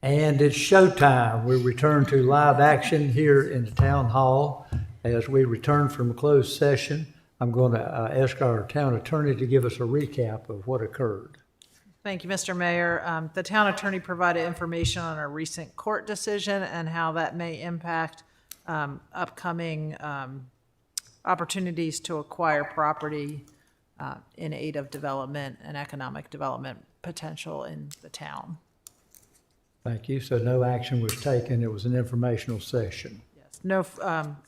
And it's showtime. We return to live action here in the town hall. As we return from closed session, I'm going to ask our town attorney to give us a recap of what occurred. Thank you, Mr. Mayor. The town attorney provided information on a recent court decision and how that may impact upcoming opportunities to acquire property in aid of development and economic development potential in the town. Thank you. So no action was taken. It was an informational session. Yes, no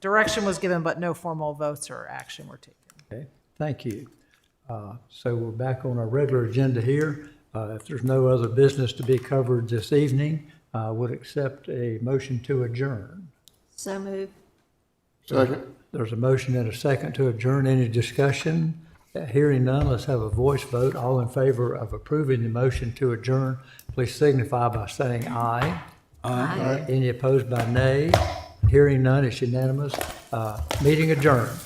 direction was given, but no formal votes or action were taken. Okay, thank you. So we're back on our regular agenda here. If there's no other business to be covered this evening, I would accept a motion to adjourn. So move. Second. There's a motion and a second to adjourn. Any discussion? Hearing none, let's have a voice vote. All in favor of approving the motion to adjourn, please signify by saying aye. Aye. Any opposed by nay? Hearing none, it's unanimous. Meeting adjourned.